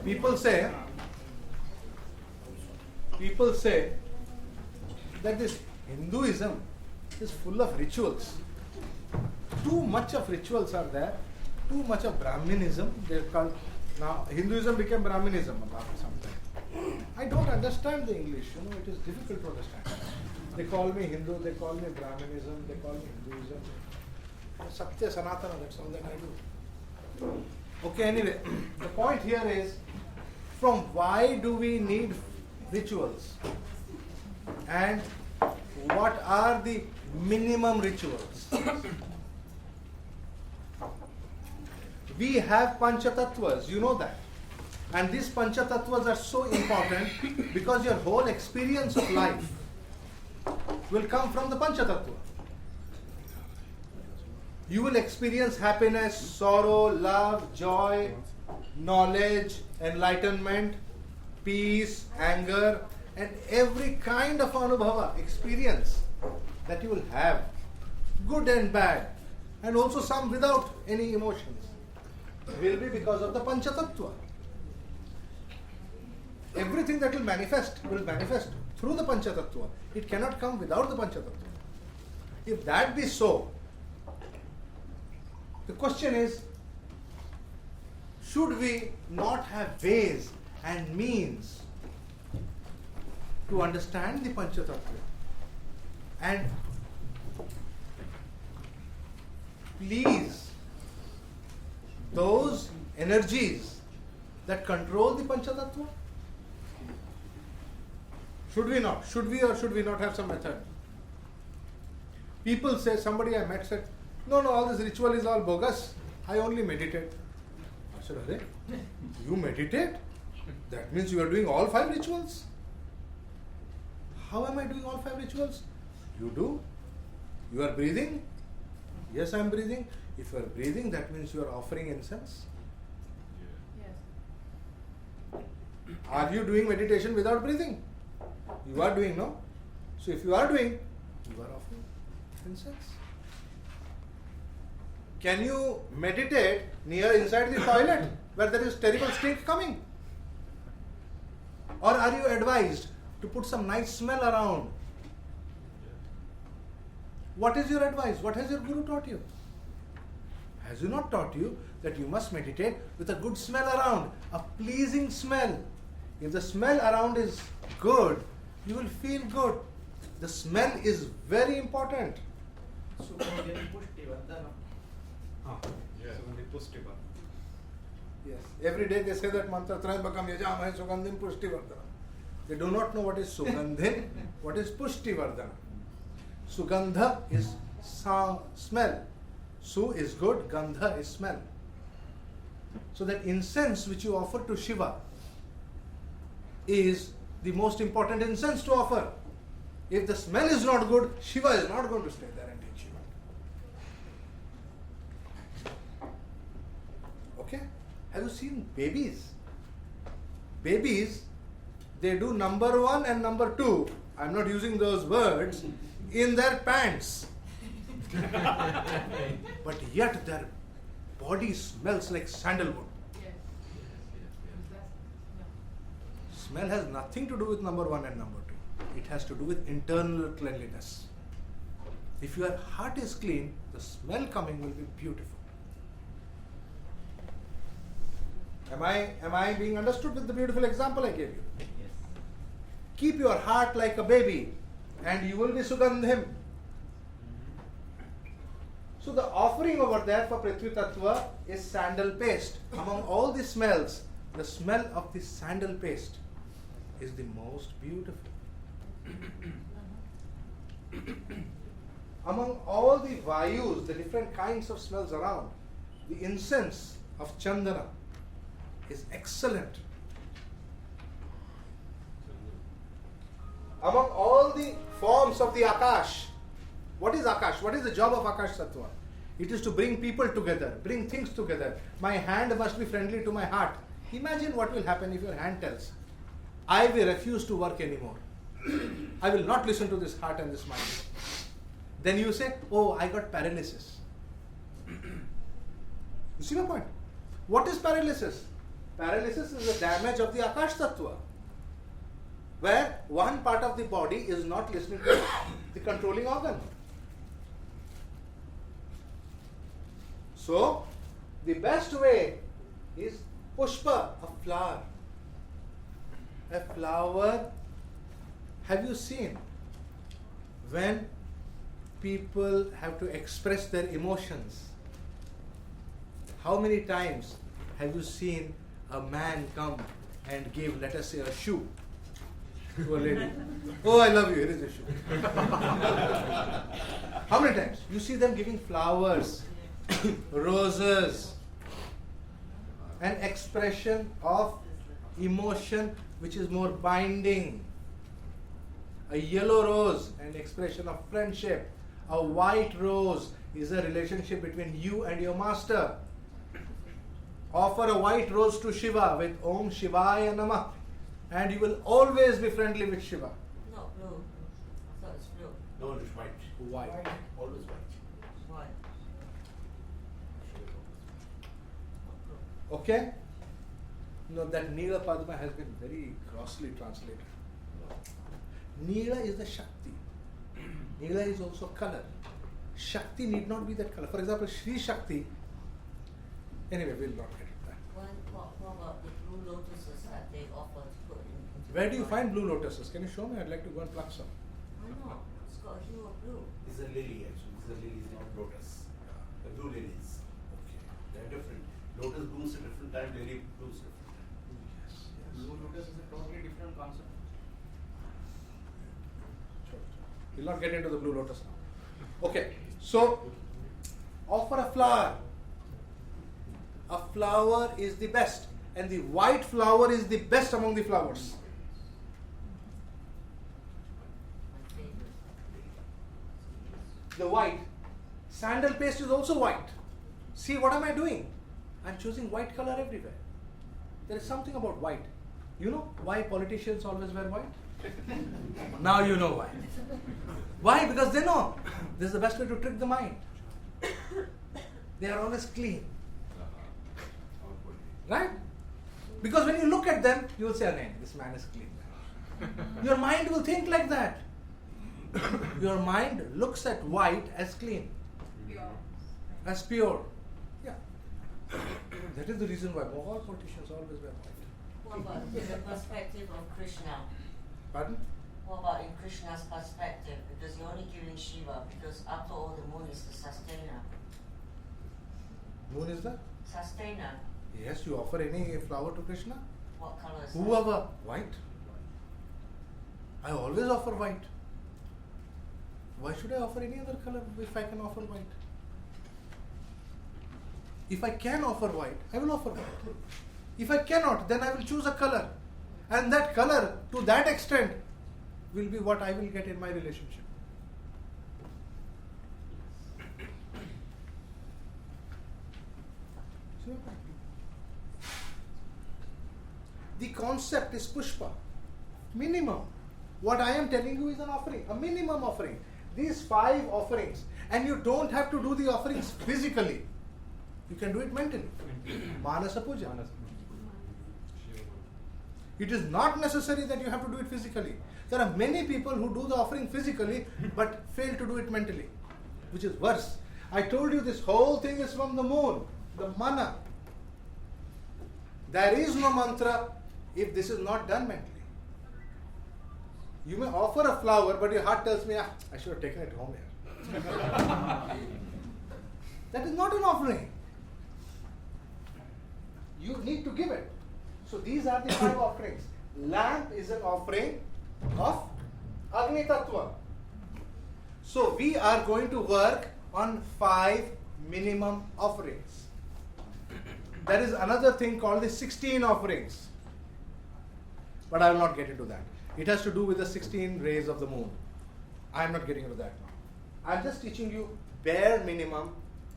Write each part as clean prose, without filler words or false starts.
People say that this Hinduism is full of rituals. Too much of rituals are there, too much of Brahminism. They're called, now Hinduism became Brahminism about some time. I don't understand the English, it is difficult to understand. They call me Hindu, they call me Brahminism, they call me Hinduism. Satya Sanatana, that's all that I do. Okay, anyway, the point here is, from why do we need rituals? And what are the minimum rituals? We have Panchatattvas, you know that. And these Panchatattvas are so important because your whole experience of life will come from the Panchatattva. You will experience happiness, sorrow, love, joy, knowledge, enlightenment, peace, anger, and every kind of anubhava, experience that you will have, good and bad, and also some without any emotions, will be because of the Panchatattva. Everything that will manifest through the Panchatattva. It cannot come without the Panchatattva. If that be so, the question is, should we not have ways and means to understand the Panchatattva? And please those energies that control the Panchatattva? Should we not? Should we or should we not have some method? People say, somebody I met said, no, all this ritual is all bogus. I only meditate. I said, Arey, you meditate? That means you are doing all 5 rituals? How am I doing all 5 rituals? You do. You are breathing? Yes, I am breathing. If you are breathing, that means you are offering incense. Yes. Are you doing meditation without breathing? You are doing, no? So if you are doing, you are offering incense. Can you meditate inside the toilet where there is terrible stink coming? Or are you advised to put some nice smell around? What is your advice? What has your Guru taught you? Has he not taught you that you must meditate with a good smell around, a pleasing smell? If the smell around is good, you will feel good. The smell is very important. Yes. Every day they say that mantra, Trayambakam yajamhe sugandhim pushtivardhanam. They do not know what is sugandhim, what is pushtivardhanam. Sugandha is smell. Su is good, gandha is smell. So that incense which you offer to Shiva is the most important incense to offer. If the smell is not good, Shiva is not going to stay there and take Shiva. Okay? Have you seen babies? Babies, they do number 1 and number 2. I'm not using those words in their pants. But yet their body smells like sandalwood. Smell has nothing to do with number 1 and number 2. It has to do with internal cleanliness. If your heart is clean, the smell coming will be beautiful. Am I being understood with the beautiful example I gave you? Yes. Keep your heart like a baby and you will be Sugandhim. So the offering over there for Prithvi Tattva is sandal paste. Among all the smells, the smell of the sandal paste is the most beautiful. Among all the vayus, the different kinds of smells around, the incense of Chandana is excellent. Among all the forms of the Akash, what is Akash? What is the job of Akash Tattva? It is to bring people together, bring things together. My hand must be friendly to my heart. Imagine what will happen if your hand tells, I will refuse to work anymore. I will not listen to this heart and this mind. Then you say, oh, I got paralysis. You see my point? What is paralysis? Paralysis is the damage of the Akash Tattva, where one part of the body is not listening to the controlling organ. So, the best way is pushpa, a flower. A flower, have you seen when people have to express their emotions? How many times have you seen a man come and give, let us say, a shoe to a lady? Oh, I love you, here is a shoe. How many times? You see them giving flowers, roses, an expression of emotion which is more binding. A yellow rose, an expression of friendship. A white rose is a relationship between you and your master. Offer a white rose to Shiva with Om Shivaya Namah, and you will always be friendly with Shiva. No, blue. I thought it's blue. No, it's white. White. Always white. Why? Okay? No, that Neela Padma has been very grossly translated. Neela is the Shakti. Neela is also color. Shakti need not be that color. For example, Shri Shakti. Anyway, we'll not get into that. What about the blue lotuses that they offer to put in? Where do you find blue lotuses? Can you show me? I'd like to go and pluck some. I know. It's got a hue of blue. It's a lily actually. It's a lily, it's not lotus. The blue lilies. Okay. They're different. Lotus blooms at different time, lily blooms at different time. Yes, yes. Blue lotus is a totally different concept. Sure. We'll not get into the blue lotus now. Okay, so offer a flower. A flower is the best, and the white flower is the best among the flowers. My favorite. The white. Sandal paste is also white. See, what am I doing? I'm choosing white color everywhere. There is something about white. You know why politicians always wear white? Now you know why. Why? Because they know this is the best way to trick the mind. They are always clean. Right? Because when you look at them, you will say, "No, this man is clean." Your mind will think like that. Your mind looks at white as clean, as pure. Yeah. That is the reason why all politicians always wear white. What about in the perspective of Krishna? Pardon? What about in Krishna's perspective? Because you're only giving Shiva, because after all, the moon is the sustainer. Moon is the? Sustainer. Yes, you offer any flower to Krishna? What color is that? Whoever. White. I always offer white. Why should I offer any other color if I can offer white? If I can offer white, I will offer white. If I cannot, then I will choose a color. And that color, to that extent, will be what I will get in my relationship. See what I mean? The concept is pushpa. Minimum. What I am telling you is an offering, a minimum offering. These 5 offerings. And you don't have to do the offerings physically. You can do it mentally. Manasa puja. It is not necessary that you have to do it physically. There are many people who do the offering physically but fail to do it mentally, which is worse. I told you this whole thing is from the moon, the mana. There is no mantra if this is not done mentally. You may offer a flower, but your heart tells me, I should have taken it home here. That is not an offering. You need to give it. So these are the 5 offerings. Lamp is an offering of Agni Tattva. So we are going to work on 5 minimum offerings. There is another thing called the 16 offerings. But I will not get into that. It has to do with the 16 rays of the moon. I am not getting into that now. I am just teaching you bare minimum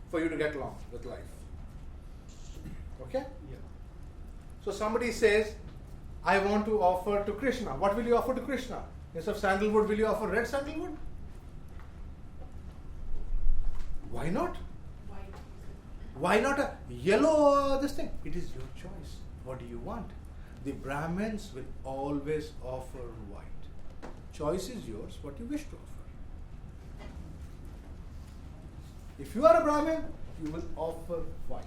for you to get along with life. Okay? Yeah. So somebody says, I want to offer to Krishna. What will you offer to Krishna? Instead of sandalwood, will you offer red sandalwood? Why not? Why not a yellow this thing? It is your choice. What do you want? The Brahmins will always offer white. Choice is yours, what you wish to offer. If you are a Brahmin, you will offer white.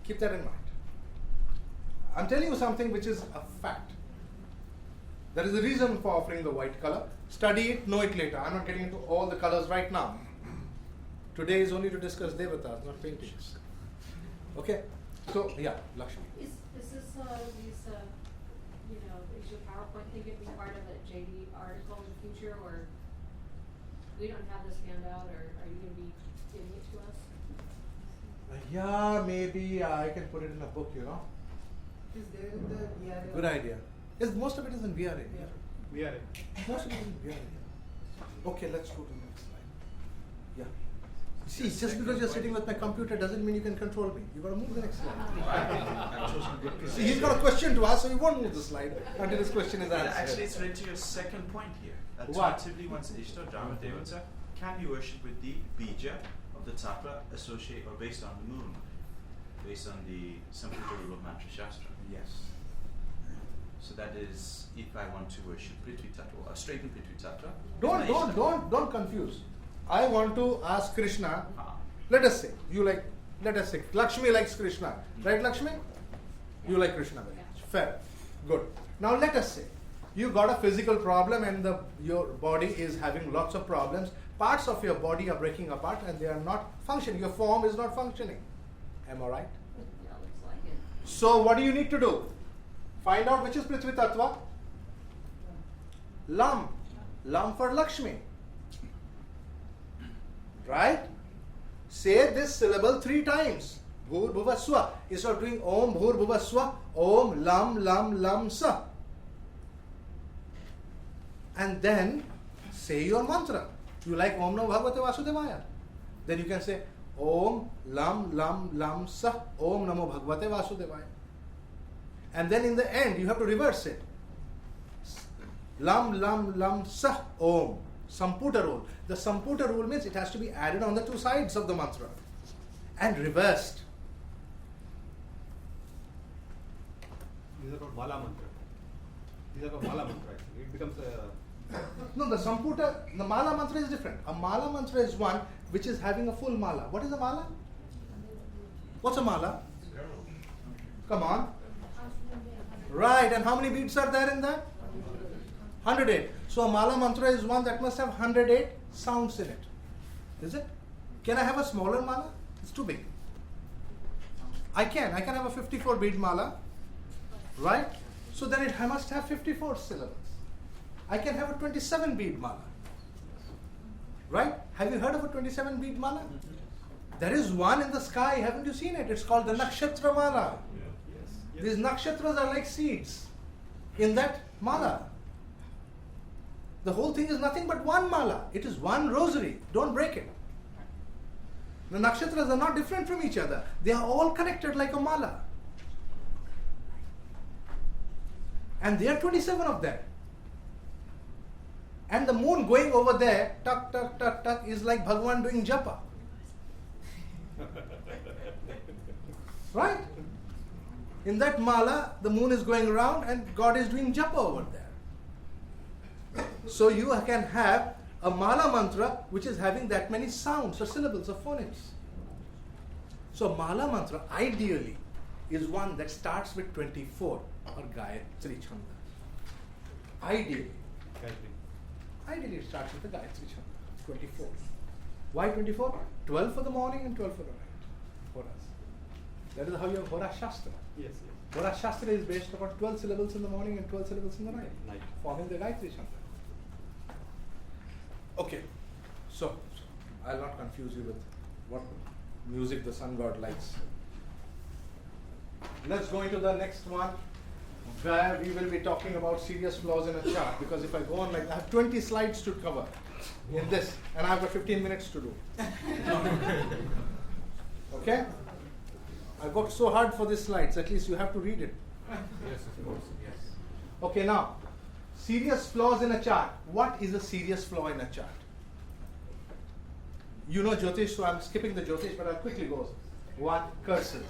Keep that in mind. I'm telling you something which is a fact. There is a reason for offering the white color. Study it, know it later. I'm not getting into all the colors right now. Today is only to discuss devatas, not paintings. Okay? So, yeah, Lakshmi. Is this is your PowerPoint thing going to be part of a JD article in the future, or we don't have this handout, or are you going to be giving it to us? Yeah, maybe I can put it in a book, Is there in the VRA? Good idea. Most of it is in VRA. VRA. Most of it is in VRA. Okay, let's go to the next slide. Yeah. See, just because you're sitting with my computer doesn't mean you can control me. You got to move the next slide. See, he's got a question to ask, so he won't move the slide until his question is answered. Actually, it's related to your second point here. What? Alternatively, one's Ishta, Dharma Devata can be worshipped with the bija of the tattva associated or based on the moon, based on the Samputa rule of Mantra Shastra. Yes. So that is, if I want to worship Prithvi Tattva, or straighten Prithvi Tattva. Don't confuse. I want to ask Krishna. Ah. Let us say Lakshmi likes Krishna, right, Lakshmi? You like Krishna very much. Fair, good. Now let us say you got a physical problem and your body is having lots of problems. Parts of your body are breaking apart and they are not functioning. Your form is not functioning. Am I right? Yeah, looks like it. So what do you need to do? Find out which is Prithvi Tattva. Lam. Lam for Lakshmi. Right? Say this syllable 3 times. Bhur Bhuva Swa. Instead of doing Om Bhur Bhuva Swa, Om Lam Lam Lam Sa. And then say your mantra. You like Om Namo Bhagavate Vasudevaya. Then you can say Om Lam Lam Lam Sa Om Namo Bhagavate Vasudevaya. And then in the end you have to reverse it. Lam Lam Lam Sa Om. Samputa rule. The Samputa rule means it has to be added on the 2 sides of the mantra and reversed. These are called Mala Mantra. Actually. It becomes a. No, the Mala mantra is different. A Mala mantra is one which is having a full Mala. What is a Mala? What's a Mala? Come on. Right, and how many beads are there in that? 108. So a Mala mantra is one that must have 108 sounds in it. Is it? Can I have a smaller Mala? It's too big. I can have a 54 bead Mala. Right? So then it must have 54 syllables. I can have a 27 bead Mala. Right? Have you heard of a 27 bead Mala? There is one in the sky. Haven't you seen it? It's called the Nakshatra Mala. Yes. These nakshatras are like seeds in that mala. The whole thing is nothing but one mala. It is one rosary. Don't break it. The nakshatras are not different from each other. They are all connected like a mala. And there are 27 of them. And the moon going over there, tuck, tuck, tuck, tuck, is like Bhagavan doing japa. Right? In that mala, the moon is going around and God is doing japa over there. So you can have a mala mantra which is having that many sounds or syllables or phonemes. So mala mantra ideally is one that starts with 24 or Gayatri Chanda. Ideally it starts with the Gayatri Chanda, 24. Why 24? 12 for the morning and 12 for the night for us. That is how your Hora Shastra. Yes. Hora Shastra is based upon 12 syllables in the morning and 12 syllables in the night, forming the Gayatri Chanda. Okay, so I'll not confuse you with what music the sun god likes. Let's go into the next one, where we will be talking about serious flaws in a chart, because if I go on like that, I have 20 slides to cover in this, and I've got 15 minutes to do. Okay? I worked so hard for these slides, at least you have to read it. Yes, of course. Yes. Okay, now, serious flaws in a chart. What is a serious flaw in a chart? You know Jyotish, so I'm skipping the Jyotish, but I'll quickly go. One, curses.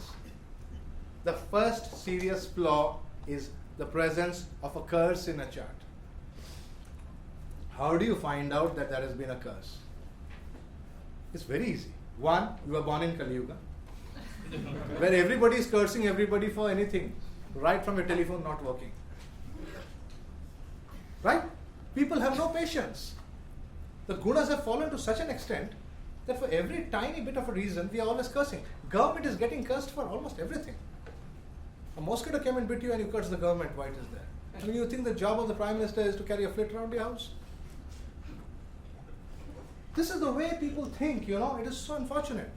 The first serious flaw is the presence of a curse in a chart. How do you find out that there has been a curse? It's very easy. One, you were born in Kali Yuga, where everybody is cursing everybody for anything, right from your telephone not working. Right? People have no patience. The gunas have fallen to such an extent that for every tiny bit of a reason, we are always cursing. Government is getting cursed for almost everything. A mosquito came and bit you and you curse the government, why it is there? I mean, you think the job of the Prime Minister is to carry a flit around your house? This is the way people think, you know, it is so unfortunate.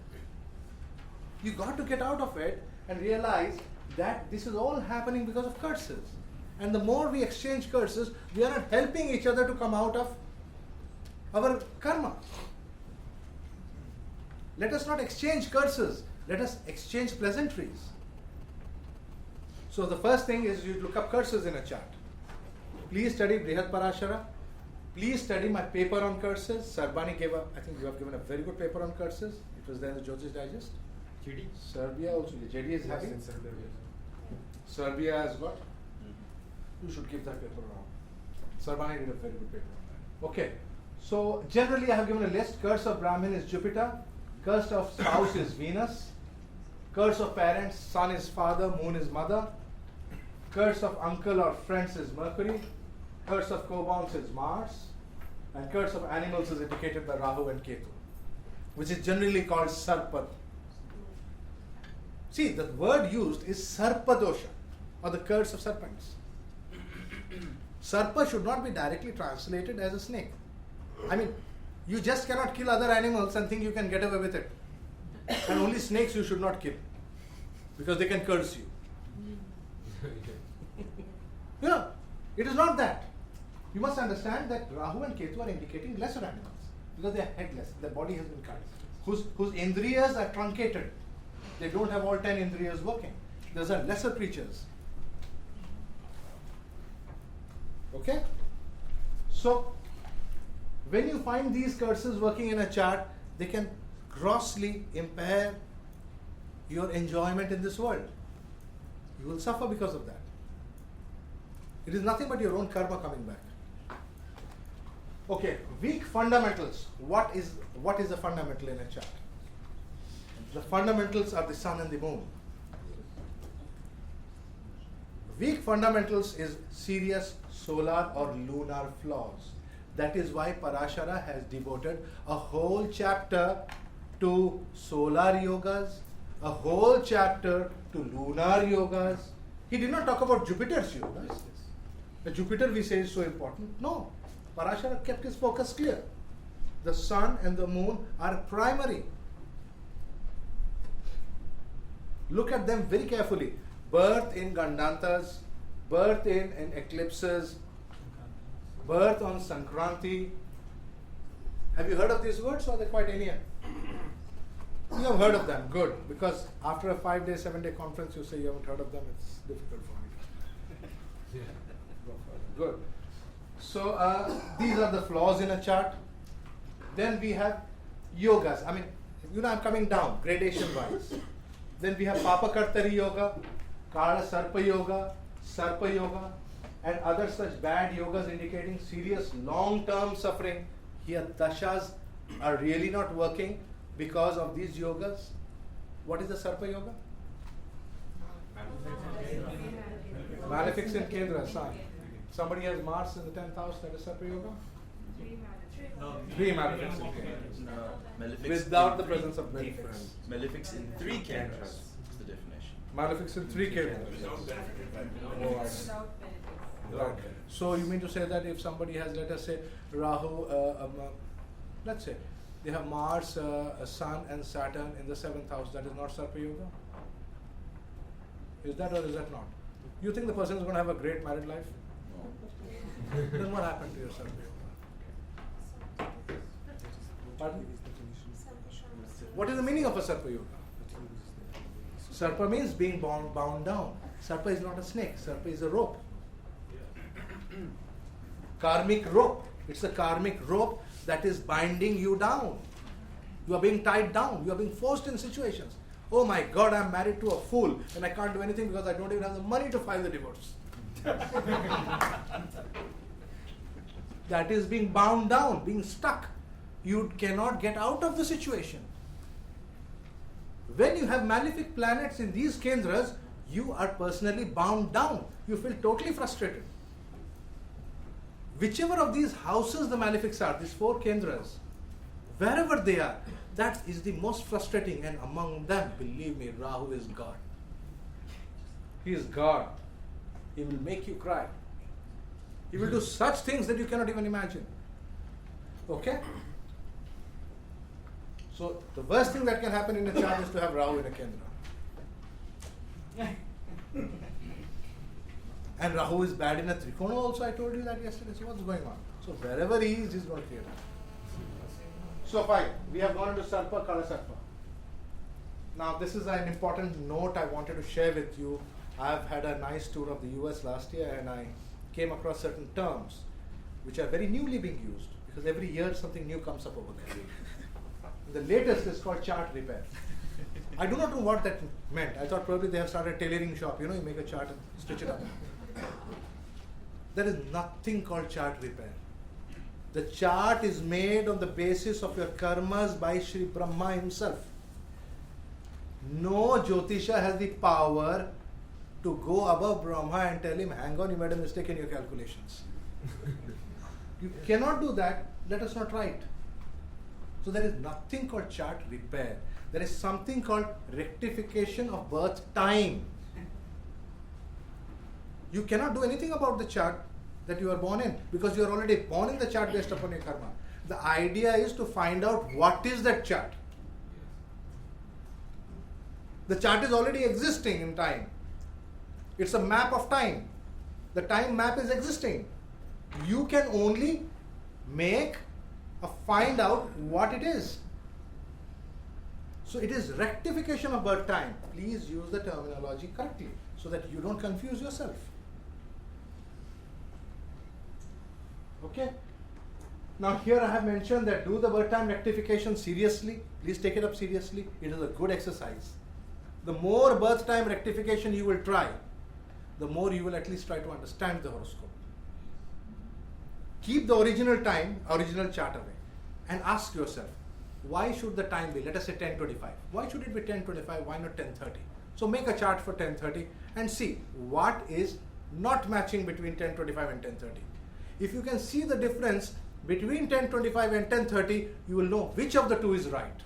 You got to get out of it and realize that this is all happening because of curses. And the more we exchange curses, we are not helping each other to come out of our karma. Let us not exchange curses. Let us exchange pleasantries. So the first thing is you look up curses in a chart. Please study Brihad Parashara. Please study my paper on curses. Sarbani gave I think you have given a very good paper on curses. It was there in the Jyotish Digest. JD? Serbia also. JD is having. Yes, in Serbia, yes. Serbia has got. You should give that paper around. Sarbani did a very good paper on that. Okay. So generally I have given a list. Curse of Brahmin is Jupiter. Curse of spouse is Venus. Curse of parents, sun is father, moon is mother. Curse of uncle or friends is Mercury. Curse of co-bounds is Mars. And curse of animals is indicated by Rahu and Ketu, which is generally called Sarpa. See, the word used is Sarpa dosha, or the curse of serpents. Sarpa should not be directly translated as a snake. I mean, you just cannot kill other animals and think you can get away with it. And only snakes you should not kill, because they can curse you. You know, it is not that. You must understand that Rahu and Ketu are indicating lesser animals, because they are headless, their body has been cut, whose indriyas are truncated. They don't have all 10 indriyas working. Those are lesser creatures. Okay? So, when you find these curses working in a chart, they can grossly impair your enjoyment in this world. You will suffer because of that. It is nothing but your own karma coming back. Okay, weak fundamentals. What is a fundamental in a chart? The fundamentals are the sun and the moon. Weak fundamentals is serious solar or lunar flaws. That is why Parashara has devoted a whole chapter to solar yogas, a whole chapter to lunar yogas. He did not talk about Jupiter's yogas. The Jupiter we say is so important. No, Parashara kept his focus clear. The sun and the moon are primary. Look at them very carefully. Birth in Gandantas, birth in eclipses, birth on Sankranti. Have you heard of these words, or are they quite alien? You have heard of them, good. Because after a 5-day, 7-day conference, you say you haven't heard of them, it's difficult for me. Good. So these are the flaws in a chart. Then we have yogas. I mean, I'm coming down, gradation wise. Then we have Papakartari yoga, Kala Sarpa yoga, and other such bad yogas indicating serious long-term suffering. Here, dashas are really not working because of these yogas. What is the Sarpa yoga? Malefics in Kendra, son. Somebody has Mars in the 10th house, that is Sarpa yoga? No, Three malefics in Kendra. no, malefics Without in the three- presence of malefics. Malefics in 3 Kendras is the definition. Malefics in 3 Kendras. Without benefits. Right. So you mean to say that if somebody has, let us say, Rahu, let's say, they have Mars, Sun and Saturn in the 7th house, that is not Sarpa Yoga? Is that or is that not? You think the person is going to have a great married life? No. Then what happened to your Sarpa Yoga? Pardon? What is the meaning of a Sarpa Yoga? Sarpa means being bound down. Sarpa is not a snake, Sarpa is a rope. Karmic rope. It's a karmic rope that is binding you down. You are being tied down. You are being forced in situations. Oh my God, I'm married to a fool and I can't do anything because I don't even have the money to file the divorce. That is being bound down, being stuck. You cannot get out of the situation. When you have malefic planets in these kendras, you are personally bound down. You feel totally frustrated. Whichever of these houses the malefics are, these 4 kendras, wherever they are, that is the most frustrating. And among them, believe me, Rahu is God. He is God. He will make you cry. He will do such things that you cannot even imagine. Okay? So, the worst thing that can happen in a chart is to have Rahu in a kendra. And Rahu is bad in a trikona also. I told you that yesterday. So, what's going on? So, wherever he is, he's going to create that. So, fine. We have gone into Sarpa, Kala Sarpa. Now, this is an important note I wanted to share with you. I've had a nice tour of the US last year and I came across certain terms which are very newly being used because every year something new comes up over there. The latest is called chart repair. I do not know what that meant. I thought probably they have started a tailoring shop. You know, you make a chart and stitch it up. There is nothing called chart repair. The chart is made on the basis of your karmas by Sri Brahma himself. No Jyotisha has the power to go above Brahma and tell him, hang on, you made a mistake in your calculations. You cannot do that. Let us not try it. So there is nothing called chart repair. There is something called rectification of birth time. You cannot do anything about the chart that you are born in because you are already born in the chart based upon your karma. The idea is to find out what is that chart. The chart is already existing in time. It's a map of time. The time map is existing. You can only find out what it is. So it is rectification of birth time. Please use the terminology correctly so that you don't confuse yourself. Okay? Now here I have mentioned that do the birth time rectification seriously. Please take it up seriously. It is a good exercise. The more birth time rectification you will try, the more you will at least try to understand the horoscope. Keep the original time, original chart away and ask yourself, why should the time be, let us say 10:25. Why should it be 10:25? Why not 10:30? So make a chart for 10:30 and see what is not matching between 10:25 and 10:30. If you can see the difference between 10:25 and 10:30, you will know which of the two is right.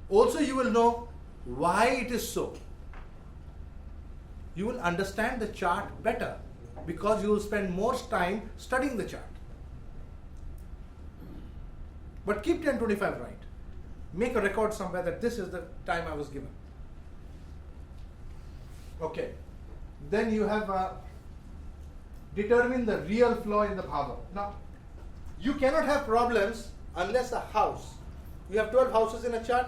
Also, you will know why it is so. You will understand the chart better because you will spend more time studying the chart. But keep 10:25 right. Make a record somewhere that this is the time I was given. Okay. Then you have determined the real flaw in the bhava. Now, you cannot have problems unless a house. You have 12 houses in a chart.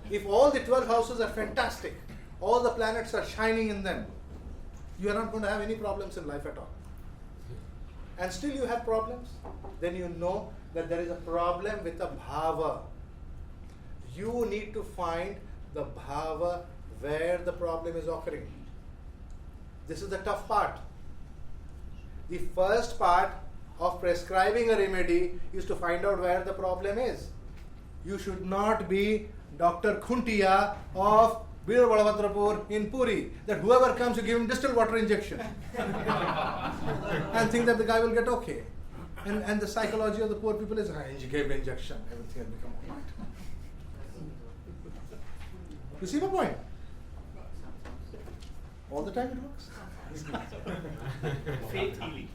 If all the 12 houses are fantastic, all the planets are shining in them, you are not going to have any problems in life at all. And still you have problems, then you know that there is a problem with the bhava. You need to find the bhava where the problem is occurring. This is the tough part. The first part of prescribing a remedy is to find out where the problem is. You should not be Dr. Khuntiya of Bir Balabhadrapur in Puri, that whoever comes, you give him distilled water injection and think that the guy will get okay. And the psychology of the poor people is, you gave injection, everything will become all right. You see my point? All the time it works. Faith healing.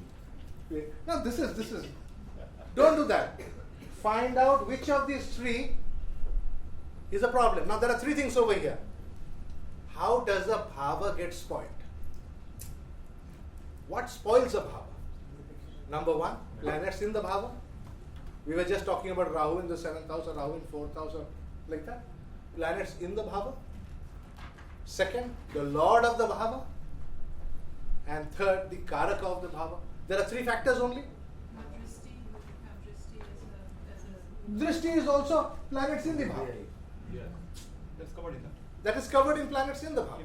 No, this is. Don't do that. Find out which of these three is a problem. Now there are three things over here. How does the bhava get spoiled? What spoils a bhava? Number one, planets in the bhava. We were just talking about Rahu in the 7th house or Rahu in 4th house or like that. Planets in the bhava. Second, the lord of the bhava. And third, the karaka of the bhava. There are three factors only. Drishti is also planets in the bhava. Yeah. That's covered in that. That is covered in planets in the bhava.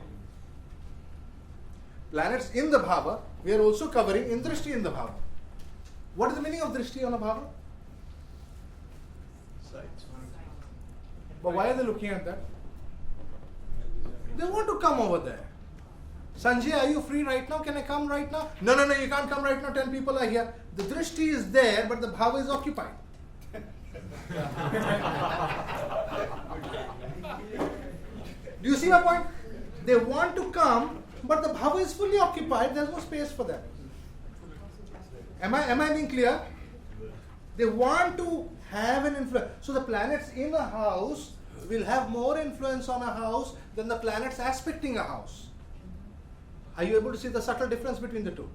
Planets in the bhava, we are also covering in drishti in the bhava. What is the meaning of drishti on a bhava? Sight. But why are they looking at that? They want to come over there. Sanjay, are you free right now? Can I come right now? No, you can't come right now. 10 people are here. The drishti is there, but the bhava is occupied. Do you see my point? They want to come, but the bhava is fully occupied. There's no space for them. Am I being clear? They want to have an influence. So the planets in a house will have more influence on a house than the planets aspecting a house. Are you able to see the subtle difference between the two?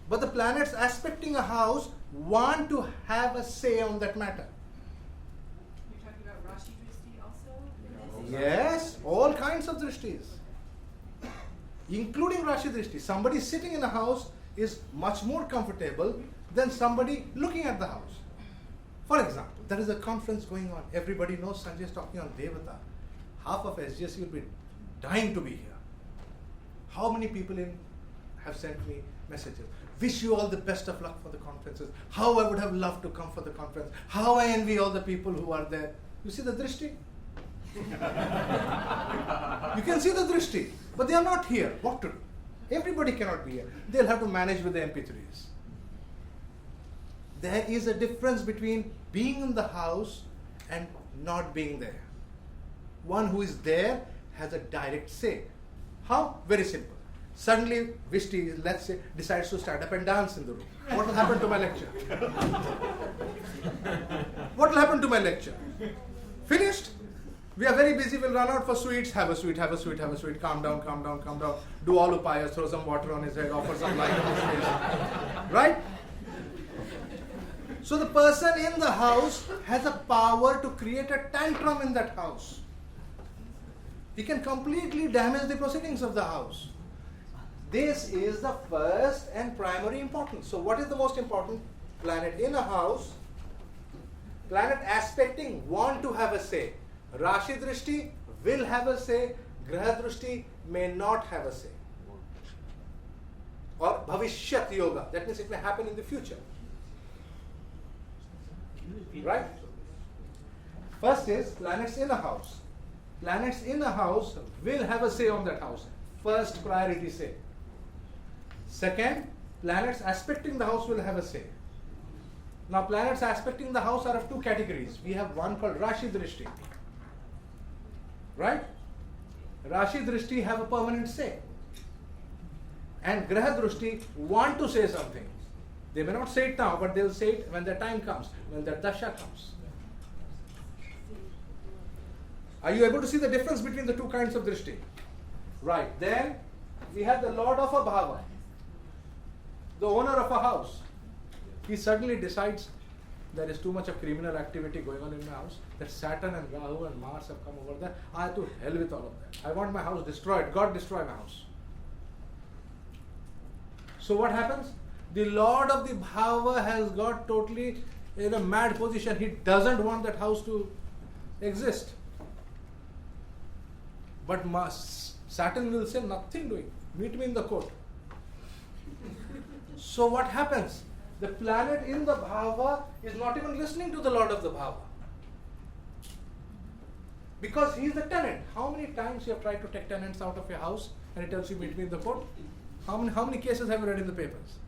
But the planets aspecting a house want to have a say on that matter. You're talking about Rashi Drishti also? in this? Yes, all kinds of drishtis, including Rashi Drishti. Somebody sitting in a house is much more comfortable than somebody looking at the house. For example, there is a conference going on. Everybody knows Sanjay is talking on Devata. Half of SGSC will be dying to be here. How many people have sent me messages? Wish you all the best of luck for the conferences. How I would have loved to come for the conference. How I envy all the people who are there. You see the drishti? You can see the drishti, but they are not here. What to do? Everybody cannot be here. They'll have to manage with the MP3s. There is a difference between being in the house and not being there. One who is there has a direct say. How? Very simple. Suddenly, Vishti, let's say, decides to stand up and dance in the room. What will happen to my lecture? What will happen to my lecture? Finished? We are very busy, we'll run out for sweets. Have a sweet, have a sweet, have a sweet. Calm down, calm down, calm down. Do all upayas, throw some water on his head, offer some light on his face. Right? So the person in the house has a power to create a tantrum in that house. He can completely damage the proceedings of the house. This is the first and primary importance. So what is the most important? Planet in a house, planet aspecting want to have a say. Rashi Drishti will have a say, Graha Drishti may not have a say. Or Bhavishyat Yoga, that means it may happen in the future. Right? First is planets in a house. Planets in a house will have a say on that house. First priority say. Second, planets aspecting the house will have a say. Now planets aspecting the house are of two categories. We have one called Rashi Drishti. Right? Rashi Drishti have a permanent say. And Graha Drishti want to say something. They may not say it now, but they will say it when their time comes, when their dasha comes. Are you able to see the difference between the two kinds of drishti? Right. Then we have the lord of a bhava, the owner of a house. He suddenly decides there is too much of criminal activity going on in my house, that Saturn and Rahu and Mars have come over there. I to hell with all of that. I want my house destroyed. God destroy my house. So what happens? The lord of the bhava has got totally in a mad position. He doesn't want that house to exist. But Saturn will say, nothing doing. Meet me in the court. So what happens? The planet in the bhava is not even listening to the lord of the bhava. Because he is the tenant. How many times you have tried to take tenants out of your house and it tells you meet me in the court? How many cases have you read in the papers?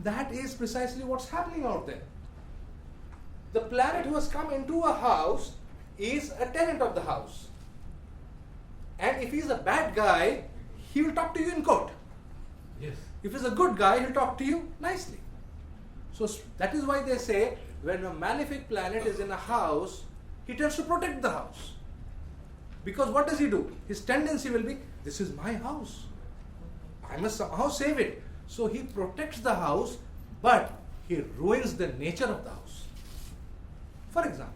That is precisely what's happening out there. The planet who has come into a house is a tenant of the house. And if he's a bad guy, he will talk to you in court. Yes. If he's a good guy, he'll talk to you nicely. So that is why they say when a malefic planet is in a house, he tends to protect the house. Because what does he do? His tendency will be, this is my house. I must somehow save it. So he protects the house, but he ruins the nature of the house. For example,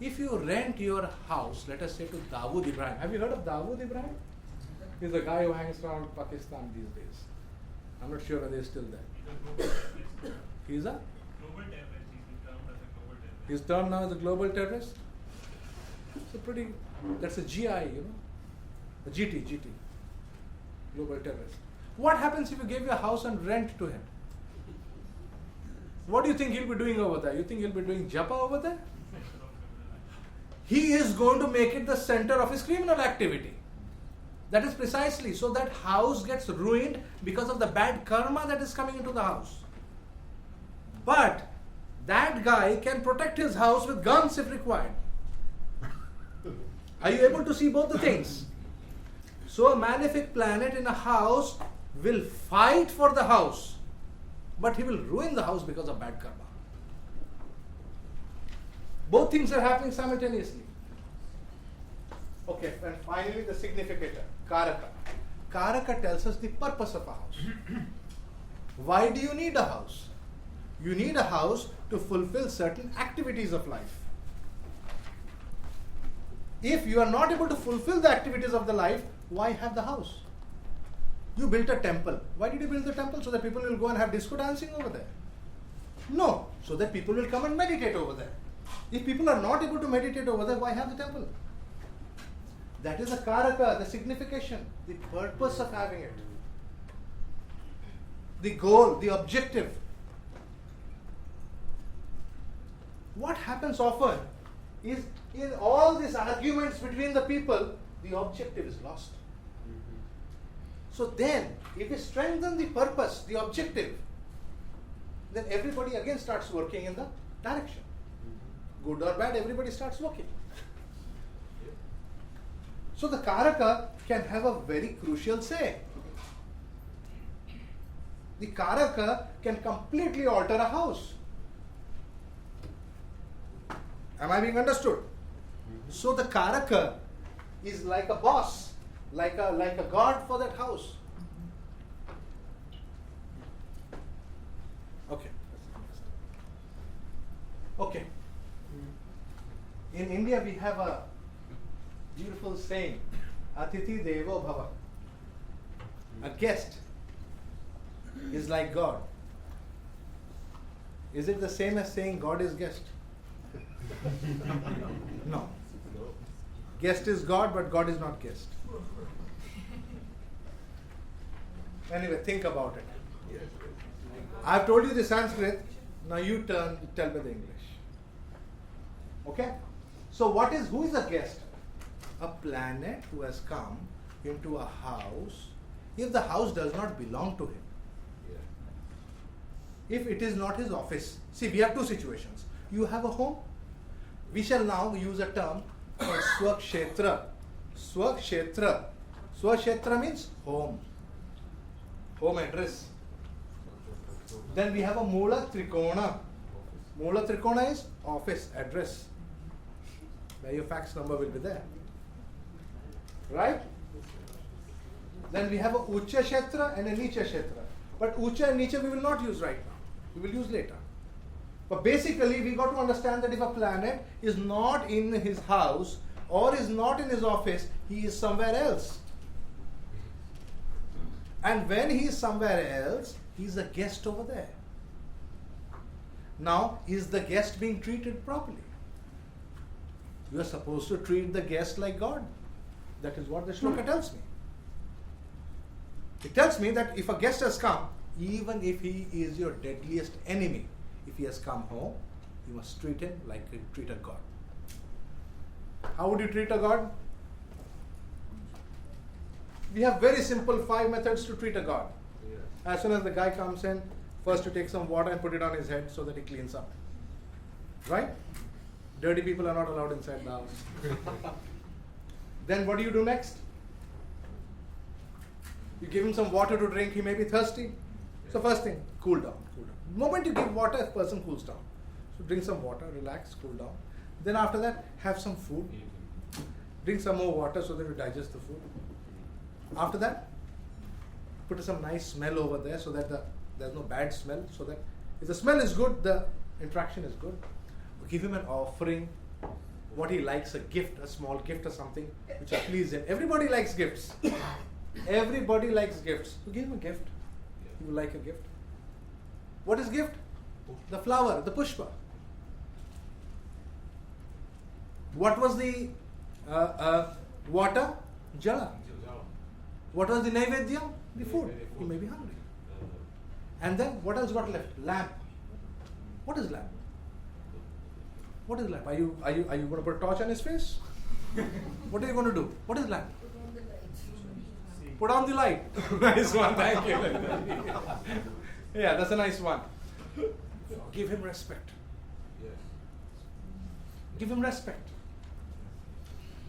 if you rent your house, let us say to Dawood Ibrahim. Have you heard of Dawood Ibrahim? He's the guy who hangs around Pakistan these days. I'm not sure whether he's still there. He's a? Global terrorist, he's been termed as a global terrorist. His term now is a global terrorist. That's a GI, a GT, global terrorist. What happens if you gave your house and rent to him? What do you think he'll be doing over there? You think he'll be doing japa over there? He is going to make it the center of his criminal activity. That is precisely so that house gets ruined because of the bad karma that is coming into the house. But that guy can protect his house with guns if required. Are you able to see both the things? So a malefic planet in a house will fight for the house, but he will ruin the house because of bad karma. Both things are happening simultaneously. Okay, and finally the significator, Karaka. Karaka tells us the purpose of a house. Why do you need a house? You need a house to fulfill certain activities of life. If you are not able to fulfill the activities of the life, why have the house? You built a temple. Why did you build the temple? So that people will go and have disco dancing over there? No, so that people will come and meditate over there. If people are not able to meditate over there, why have the temple? That is the karaka, the signification, the purpose of having it. The goal, the objective. What happens often is in all these arguments between the people, the objective is lost. So then, if we strengthen the purpose, the objective, then everybody again starts working in the direction. Good or bad, everybody starts working. So the Karaka can have a very crucial say. The Karaka can completely alter a house. Am I being understood? So the Karaka is like a boss, like a god for that house. Okay. In India we have a beautiful saying, Atithi Devo Bhava. A guest is like God. Is it the same as saying God is guest? No. Guest is God, but God is not guest. Anyway, think about it. I've told you the Sanskrit, now you tell me the English. Okay? So who is a guest? A planet who has come into a house, if the house does not belong to him. If it is not his office. See, we have two situations. You have a home. We shall now use a term called Swakshetra. Swakshetra. Swakshetra means home. Home address. Then we have a Mula Trikona. Mula Trikona is office address. Where your fax number will be there. Right? Then we have a Ucha Kshetra and a Nicha Kshetra. But Ucha and Nicha we will not use right now. We will use later. But basically we got to understand that if a planet is not in his house or is not in his office, he is somewhere else. And when he is somewhere else, he is a guest over there. Now, is the guest being treated properly? You are supposed to treat the guest like God. That is what the shloka tells me. It tells me that if a guest has come, even if he is your deadliest enemy, if he has come home, you must treat him like you treat a God. How would you treat a God? We have very simple 5 methods to treat a God. As soon as the guy comes in, first you take some water and put it on his head so that he cleans up. Right? Dirty people are not allowed inside the house. Then what do you do next? You give him some water to drink, he may be thirsty. So first thing, cool down. The moment you give water, a person cools down. So drink some water, relax, cool down. Then after that, have some food. Drink some more water so that you digest the food. After that, put some nice smell over there so that there's no bad smell. So that if the smell is good, the interaction is good. Give him an offering, what he likes, a gift, a small gift or something which will please him. Everybody likes gifts. Everybody likes gifts. So give him a gift. You like a gift. What is gift? The flower, the pushpa. What was the water? Jala. What was the naivedya? The food. You may be hungry. And then what else got left? Lamp. What is lamp? What is lamp? Are you going to put a torch on his face? What are you going to do? What is lamp? Put on the light. Nice one, thank you. Yeah, that's a nice one. Give him respect. Yes. Give him respect.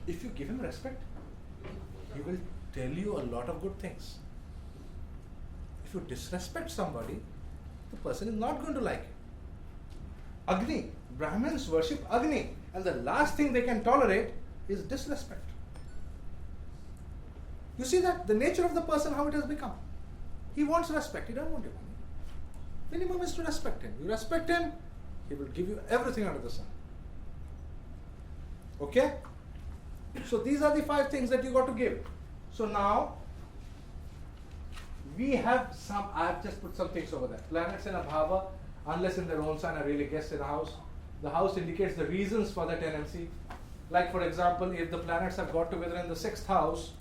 If you give him respect, he will tell you a lot of good things. If you disrespect somebody, the person is not going to like it. Agni. Brahmins worship Agni. And the last thing they can tolerate is disrespect. You see that? The nature of the person, how it has become. He wants respect. He doesn't want your money. Minimum is to respect him. You respect him, he will give you everything under the sun. Okay? So these are the 5 things that you got to give. So now, we have some, I have just put some things over there. Planets in a bhava, unless in their own sign, are really guests in a house. The house indicates the reasons for the tenancy. Like for example, if the planets have got together in the 6th house,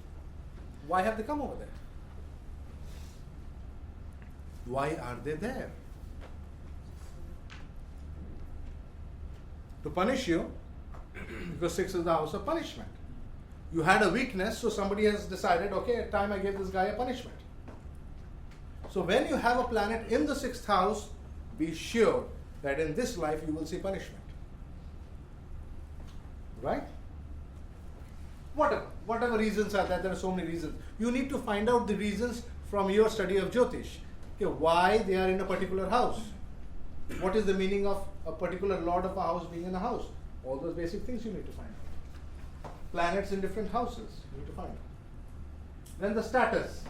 why have they come over there? Why are they there? To punish you, because 6 is the house of punishment. You had a weakness, so somebody has decided, okay, at time I gave this guy a punishment. So when you have a planet in the 6th house, be sure that in this life you will see punishment. Right? Whatever reasons are there are so many reasons. You need to find out the reasons from your study of Jyotish. Okay, why they are in a particular house. What is the meaning of a particular lord of a house being in a house? All those basic things you need to find out. Planets in different houses, you need to find out. Then the status.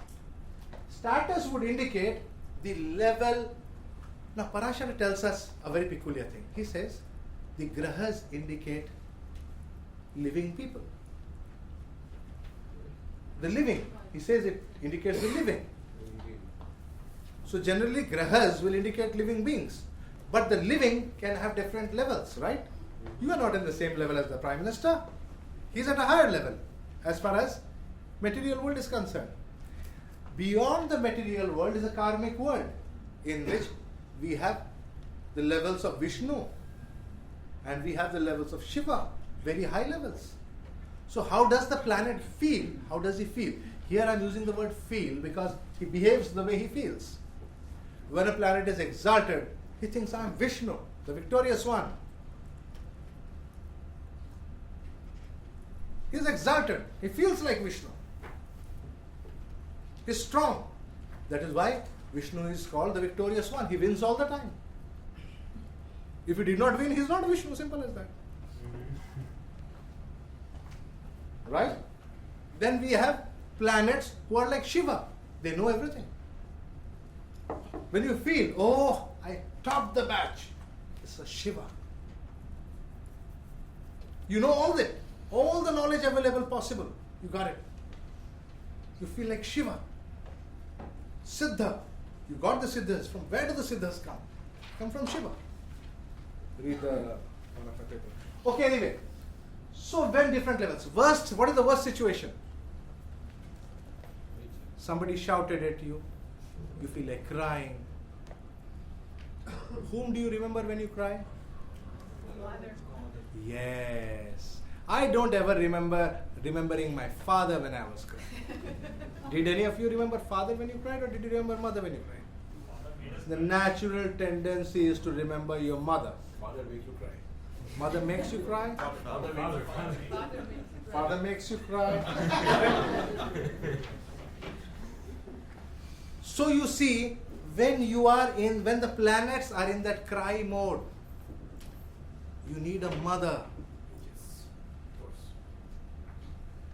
Status would indicate the level. Now Parashara tells us a very peculiar thing. He says the grahas indicate living people. The living. He says it indicates the living. So generally grahas will indicate living beings. But the living can have different levels, right? You are not in the same level as the Prime Minister. He's at a higher level as far as material world is concerned. Beyond the material world is a karmic world in which we have the levels of Vishnu and we have the levels of Shiva, very high levels. So how does the planet feel? How does he feel? Here I'm using the word feel because he behaves the way he feels. When a planet is exalted, he thinks I'm Vishnu, the victorious one. He's exalted. He feels like Vishnu. He's strong. That is why Vishnu is called the victorious one. He wins all the time. If he did not win, he's not Vishnu. Simple as that. Right? Then we have planets who are like Shiva. They know everything. When you feel, oh, I topped the batch, it's a Shiva. You know all the knowledge available possible. You got it. You feel like Shiva. Siddha. You got the Siddhas. From where do the Siddhas come? Come from Shiva. Read the one of my paper. Okay, anyway. So when different levels. Worst, what is the worst situation? Somebody shouted at you. You feel like crying. Whom do you remember when you cry? Mother. Yes. I don't ever remembering my father when I was crying. Did any of you remember father when you cried or did you remember mother when you cried? The natural tendency is to remember your mother. Father makes you cry. Mother makes you cry? Father Father makes makes you cry. you cry. So you see, when the planets are in that cry mode, you need a mother.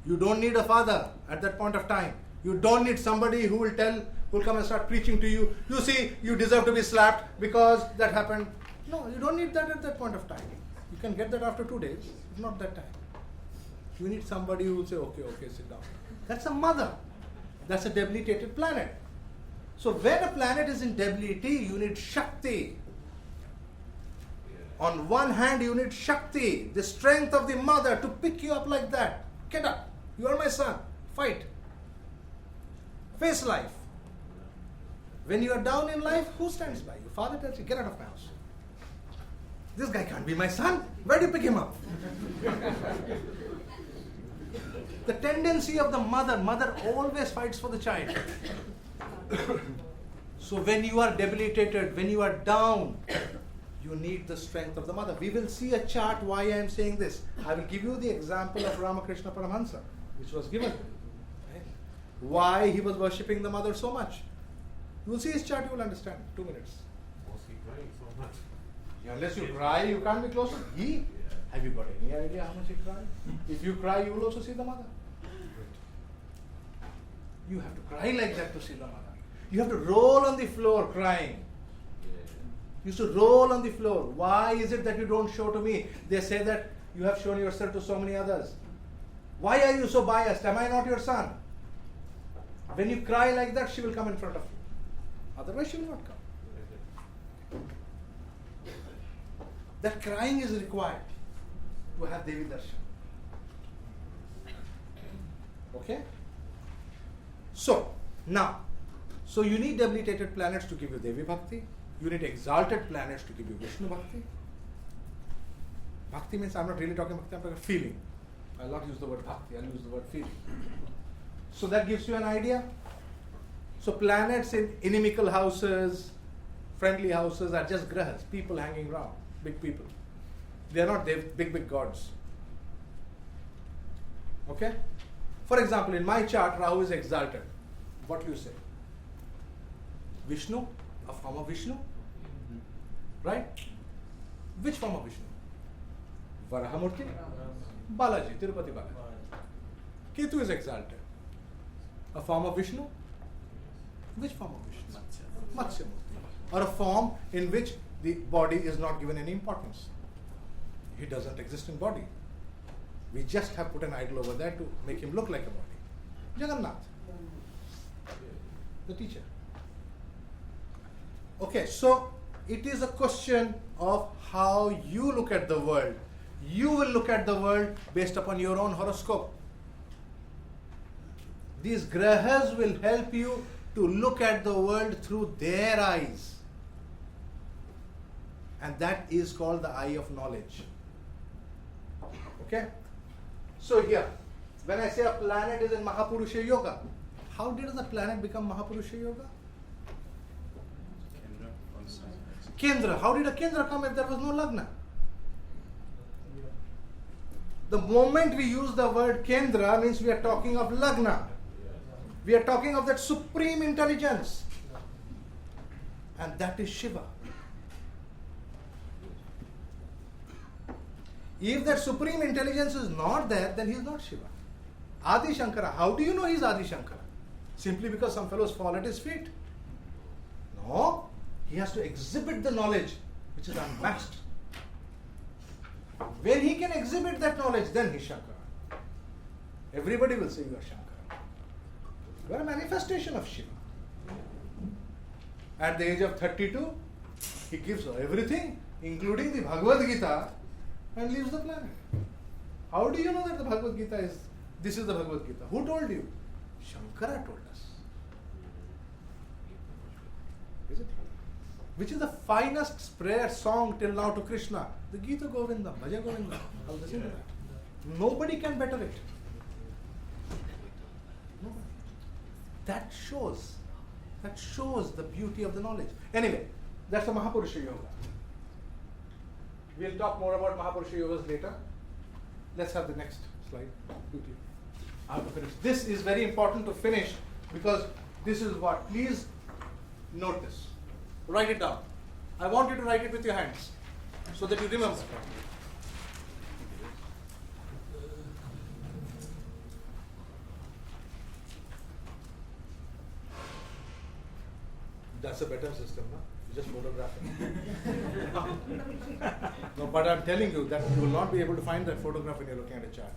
You don't need a father at that point of time. You don't need somebody who will come and start preaching to you. You see, you deserve to be slapped because that happened. No, you don't need that at that point of time. You can get that after 2 days, not that time. You need somebody who will say, okay, sit down. That's a mother. That's a debilitated planet. So when a planet is in debility, you need Shakti. On one hand, you need Shakti, the strength of the mother to pick you up like that. Get up. You are my son. Fight. Face life. When you are down in life, who stands by you? Father tells you, get out of my house. This guy can't be my son. Where do you pick him up? The tendency of the mother always fights for the child. So when you are debilitated, when you are down, you need the strength of the mother. We will see a chart why I am saying this. I will give you the example of Ramakrishna Paramahansa, which was given. Right? Why he was worshipping the mother so much. You will see his chart, you will understand. 2 minutes. Was he crying so much? Unless you cry, you can't be close to he. Have you got any idea how much he cried? If you cry, you will also see the mother. You have to cry like that to see the mother. You have to roll on the floor crying. You used to roll on the floor. Why is it that you don't show to me? They say that you have shown yourself to so many others. Why are you so biased? Am I not your son? When you cry like that, she will come in front of you. Otherwise, she will not come. That crying is required to have Devi Darshan. Okay? So you need debilitated planets to give you Devi Bhakti. You need exalted planets to give you Vishnu Bhakti. Bhakti means I'm not really talking Bhakti, I'm talking feeling. I'll not use the word Bhakti, I'll use the word feeling. So that gives you an idea. So planets in inimical houses, friendly houses are just grahas, people hanging around, big people. They are not big gods. Okay? For example, in my chart, Rahu is exalted. What do you say? Vishnu, a form of Vishnu. Right? Which form of Vishnu? Varahamurti? Balaji, Tirupati Balaji. Ketu is exalted. A form of Vishnu? Which form of Vishnu? Matsya Murti. Or a form in which the body is not given any importance. He doesn't exist in body. We just have put an idol over there to make him look like a body. Jagannath, the teacher. Okay, so it is a question of how you look at the world. You will look at the world based upon your own horoscope. These grahas will help you to look at the world through their eyes. And that is called the eye of knowledge. Okay? So here, when I say a planet is in Mahapurusha Yoga, how did the planet become Mahapurusha Yoga? Kendra on sun. Kendra. How did a Kendra come if there was no Lagna? The moment we use the word Kendra means we are talking of Lagna. We are talking of that supreme intelligence. And that is Shiva. If that supreme intelligence is not there, then he is not Shiva. Adi Shankara. How do you know he is Adi Shankara? Simply because some fellows fall at his feet? No. He has to exhibit the knowledge which is unmatched. When he can exhibit that knowledge, then he is Shankara. Everybody will say you are Shankara. You are a manifestation of Shiva. At the age of 32, he gives everything, including the Bhagavad Gita, and leaves the planet. How do you know that the Bhagavad Gita is, this is the Bhagavad Gita? Who told you? Shankara told us. Is it? Which is the finest prayer song till now to Krishna? The Gita Govinda, Bhaja Govinda. How does he know that? Nobody can better it. Nobody. That shows the beauty of the knowledge. Anyway, that's the Mahapurusha Yoga. We'll talk more about Mahapurusha Yogas later. Let's have the next slide. Quickly. I have to finish. This is very important to finish because this is what. Please note this. Write it down. I want you to write it with your hands so that you remember. That's a better system, huh? You just photograph it. No, but I'm telling you that you will not be able to find that photograph when you're looking at a chart.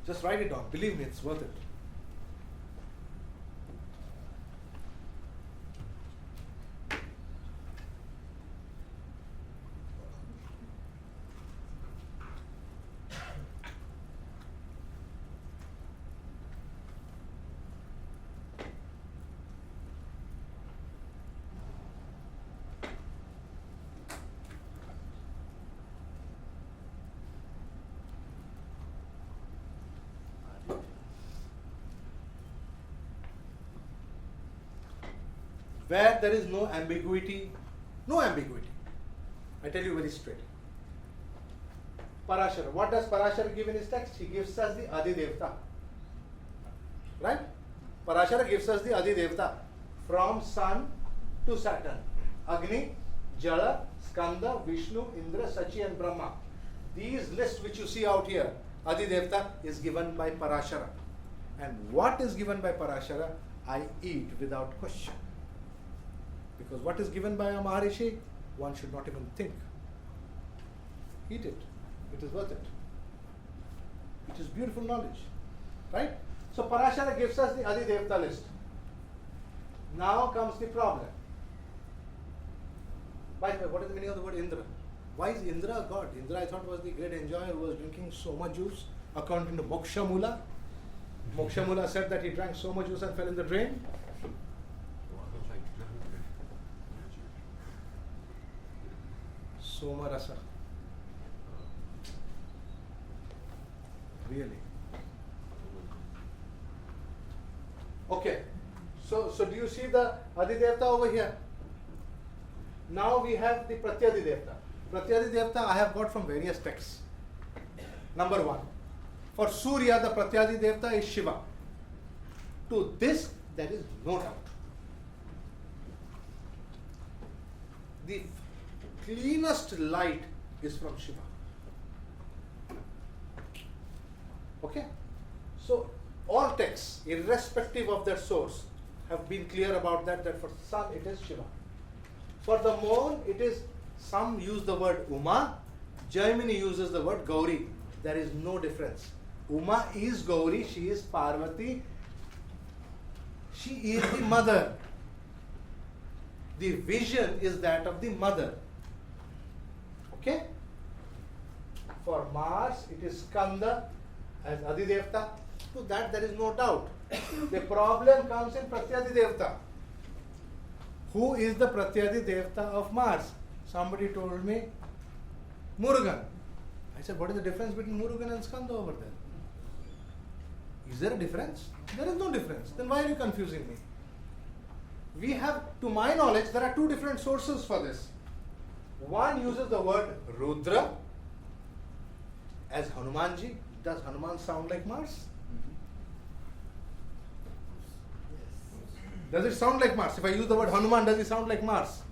Just write it down. Believe me, it's worth it. where there is no ambiguity. No ambiguity. I tell you very straight. Parashara. What does Parashara give in his text? He gives us the Adi Devta. Right? Parashara gives us the Adi Devta. From Sun to Saturn. Agni, Jala, Skanda, Vishnu, Indra, Sachi and Brahma. These lists which you see out here, Adi Devta is given by Parashara. And what is given by Parashara, I eat without question. Because what is given by a Maharishi, one should not even think. Eat it. It is worth it. It is beautiful knowledge. Right? So Parashara gives us the Adi Devta list. Now comes the problem. By the way, what is the meaning of the word Indra? Why is Indra a god? Indra, I thought, was the great enjoyer who was drinking so much juice, according to Moksha Mula. Moksha Mula said that he drank so much juice and fell in the drain. Soma Rasa. Really? Okay. So do you see the Adidevta over here? Now we have the Pratyadidevta. Pratyadidevta I have got from various texts. Number one. For Surya, the Pratyadidevta is Shiva. To this, there is no doubt. The cleanest light is from Shiva. Okay? So, all texts, irrespective of their source, have been clear about that for sun it is Shiva. For the moon, it is, some use the word Uma, Jaimini uses the word Gauri. There is no difference. Uma is Gauri, she is Parvati, she is the mother. The vision is that of the mother. Okay? For Mars, it is Skanda as Adidevta. To that there is no doubt. The problem comes in Pratyadidevta. Who is the Pratyadidevta of Mars? Somebody told me Murugan. I said, what is the difference between Murugan and Skanda over there? Is there a difference? There is no difference. Then why are you confusing me? We have, to my knowledge, there are two different sources for this. One uses the word Rudra as Hanumanji. Does Hanuman sound like Mars? Does it sound like Mars? If I use the word Hanuman, does it sound like Mars?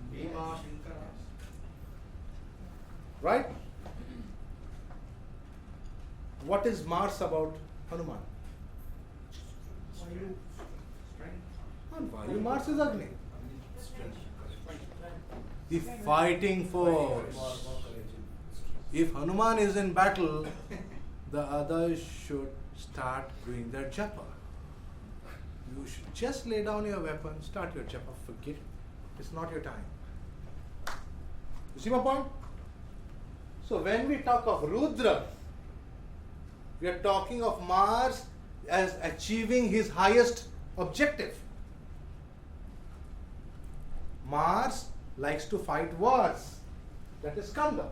Right? What is Mars about Hanuman? And Vayu, Mars is Agni. The fighting force. If Hanuman is in battle, the others should start doing their japa. You should just lay down your weapon, start your japa, forget it. It's not your time. You see my point? So when we talk of Rudra, we are talking of Mars as achieving his highest objective. Mars likes to fight wars. That is Skanda.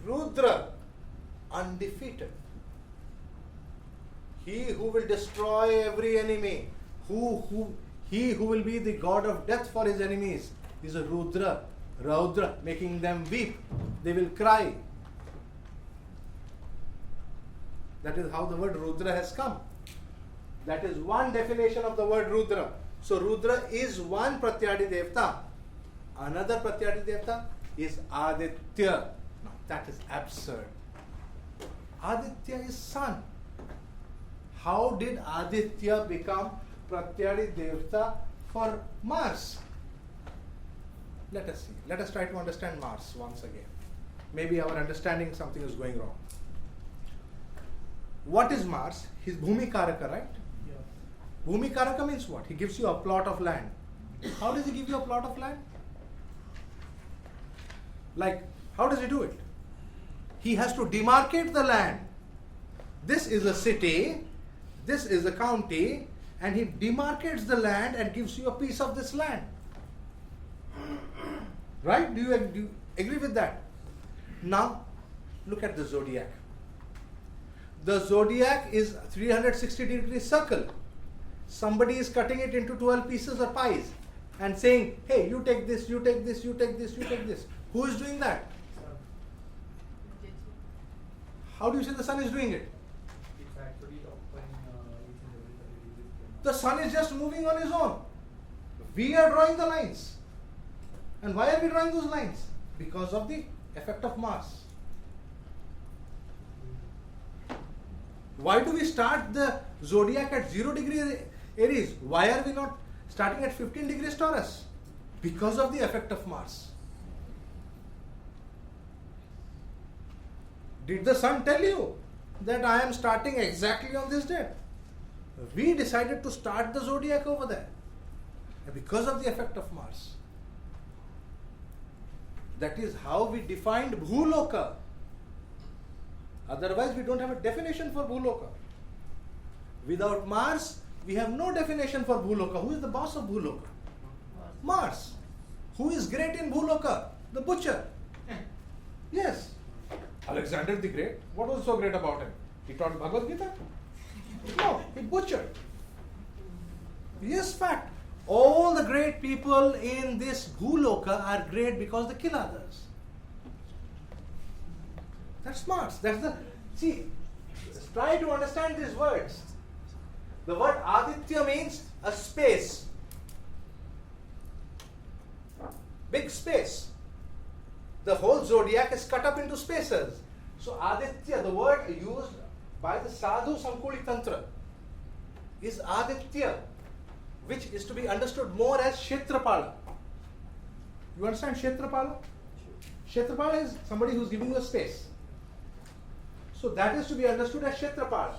Rudra, undefeated. He who will destroy every enemy, he who will be the god of death for his enemies, is a Rudra, Raudra, making them weep. They will cry. That is how the word Rudra has come. That is one definition of the word Rudra. So Rudra is one Pratyadidevta. Another Pratyadidevta is Aditya. Now that is absurd. Aditya is sun. How did Aditya become Pratyadidevta for Mars? Let us see. Let us try to understand Mars once again. Maybe our understanding something is going wrong. What is Mars? He's Bhumi Karaka, right? Yeah. Bhumi Karaka means what? He gives you a plot of land. How does he give you a plot of land? Like, how does he do it? He has to demarcate the land. This is a city, this is a county, and he demarcates the land and gives you a piece of this land. Right? Do you agree with that? Now, look at the zodiac. The zodiac is 360 degree circle. Somebody is cutting it into 12 pieces or pies. and saying, hey, you take this, you take this, you take this, you take this. Who is doing that? How do you say the sun is doing it? It's actually occupying each and every 30 degrees. The sun is just moving on his own. We are drawing the lines. And why are we drawing those lines? Because of the effect of Mars. Why do we start the zodiac at 0 degree Aries? Why are we not starting at 15 degrees Taurus? Because of the effect of Mars. Did the sun tell you that I am starting exactly on this date? We decided to start the zodiac over there because of the effect of Mars. That is how we defined Bhuloka. Otherwise, we don't have a definition for Bhuloka. Without Mars, we have no definition for Bhuloka. Who is the boss of Bhuloka? Mars. Who is great in Bhuloka? The butcher. Yes. Alexander the Great. What was so great about him? He taught Bhagavad Gita? No, he butchered. Yes, fact. All the great people in this Bhuloka are great because they kill others. That's Mars. That's the. See, try to understand these words. The word Aditya means a space. Big space. The whole zodiac is cut up into spaces. So Aditya, the word used by the Sadhu Sankuli Tantra, is Aditya, which is to be understood more as Kshetrapala. You understand Kshetrapala? Kshetrapala is somebody who is giving you a space. So that is to be understood as Kshetrapala.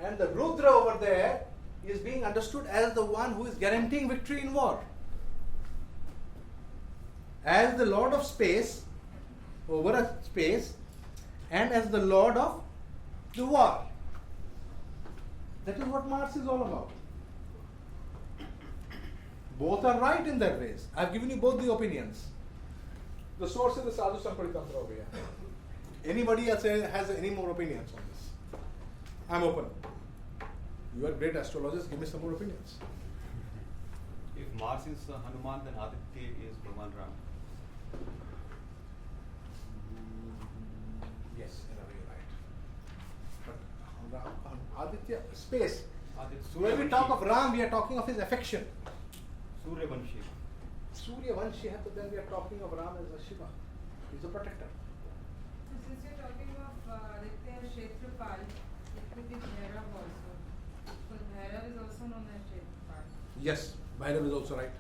And the Rudra over there is being understood as the one who is guaranteeing victory in war. As the Lord of space, over a space, and as the Lord of the war. That is what Mars is all about. Both are right in their ways. I have given you both the opinions. The source is the Sadhu Sankuli Tantra over here. Anybody else has any more opinions on this? I'm open. You are great astrologers, give me some more opinions. If Mars is Hanuman, then Aditya is Bhagwan Ram. Yes, in a way, right. But Aditya, space. Aditya, When we talk of Ram, we are talking of his affection. Suryavanshi. Suryavanshi, but then we are talking of Ram as a Shiva. He's a protector. So since you're talking of Aditya Kshetrapal, it could be Bhairav also. So Bhairav is also known as Kshetrapal. Yes, Bhairav is also right.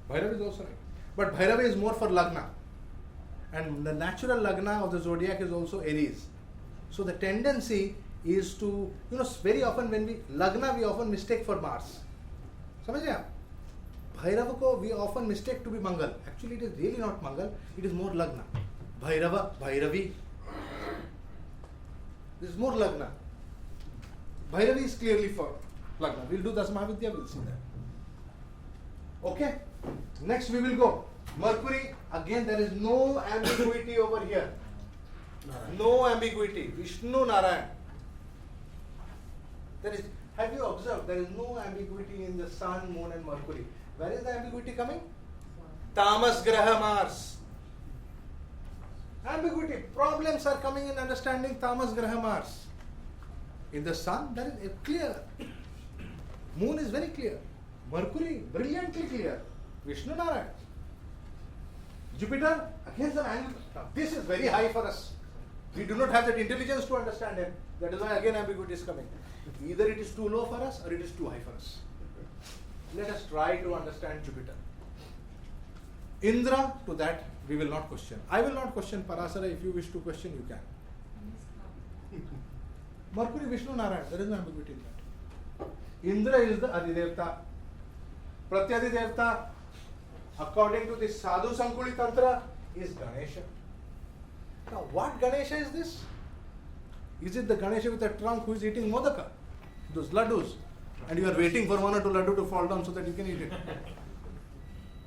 Bhairav is also right. But Bhairava is more for Lagna. And the natural Lagna of the zodiac is also Aries. So the tendency is to, very often when Lagna we often mistake for Mars. समझे आप? Bhairava ko we often mistake to be Mangal. Actually it is really not Mangal, it is more Lagna. Bhairava, Bhairavi. This is more Lagna. Bhairavi is clearly for Lagna. We'll do Dasmavidya, we'll see that. Okay? Next we will go. Mercury, again there is no ambiguity over here. No ambiguity. Vishnu Narayan. Have you observed there is no ambiguity in the Sun, Moon and Mercury? Where is the ambiguity coming? Tamas Graha Mars. Ambiguity. Problems are coming in understanding Tamas Graha Mars. In the Sun, that is clear. Moon is very clear. Mercury, brilliantly clear. Vishnu Narayan. Jupiter, again some angle. Now, this is very high for us. We do not have that intelligence to understand him. That is why again ambiguity is coming. Either it is too low for us or it is too high for us. Let us try to understand Jupiter. Indra, to that we will not question. I will not question Parasara. If you wish to question, you can. Mercury, Vishnu, Narayan. There is no ambiguity in that. Indra is the Adidevta. Pratyadidevta, according to the Sadhu Sankuli Tantra, is Ganesha. Now, what Ganesha is this? Is it the Ganesha with a trunk who is eating modaka? Those laddus. And you are waiting for one or two laddu to fall down so that you can eat it.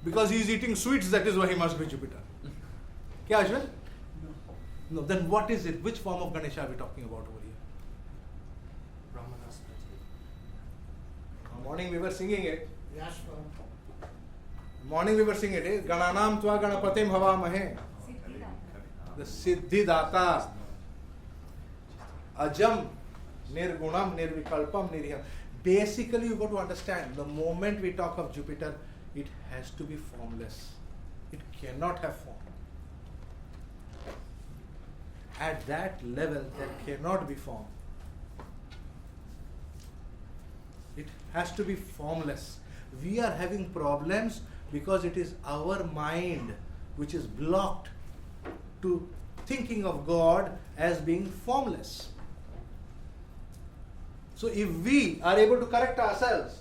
Because he is eating sweets, that is why he must be Jupiter. Kya, Ashwin? No. Then what is it? Which form of Ganesha are we talking about over here? Brahmanas. Morning we were singing it. Morning we were singing it. Gananam tva ganapatim havamahe. The Siddhidata. Ajam nirgunam nirvikalpam niriham. Basically, you got to understand, the moment we talk of Jupiter, it has to be formless. It cannot have form. At that level, there cannot be form. It has to be formless. We are having problems because it is our mind which is blocked to thinking of God as being formless. So if we are able to correct ourselves,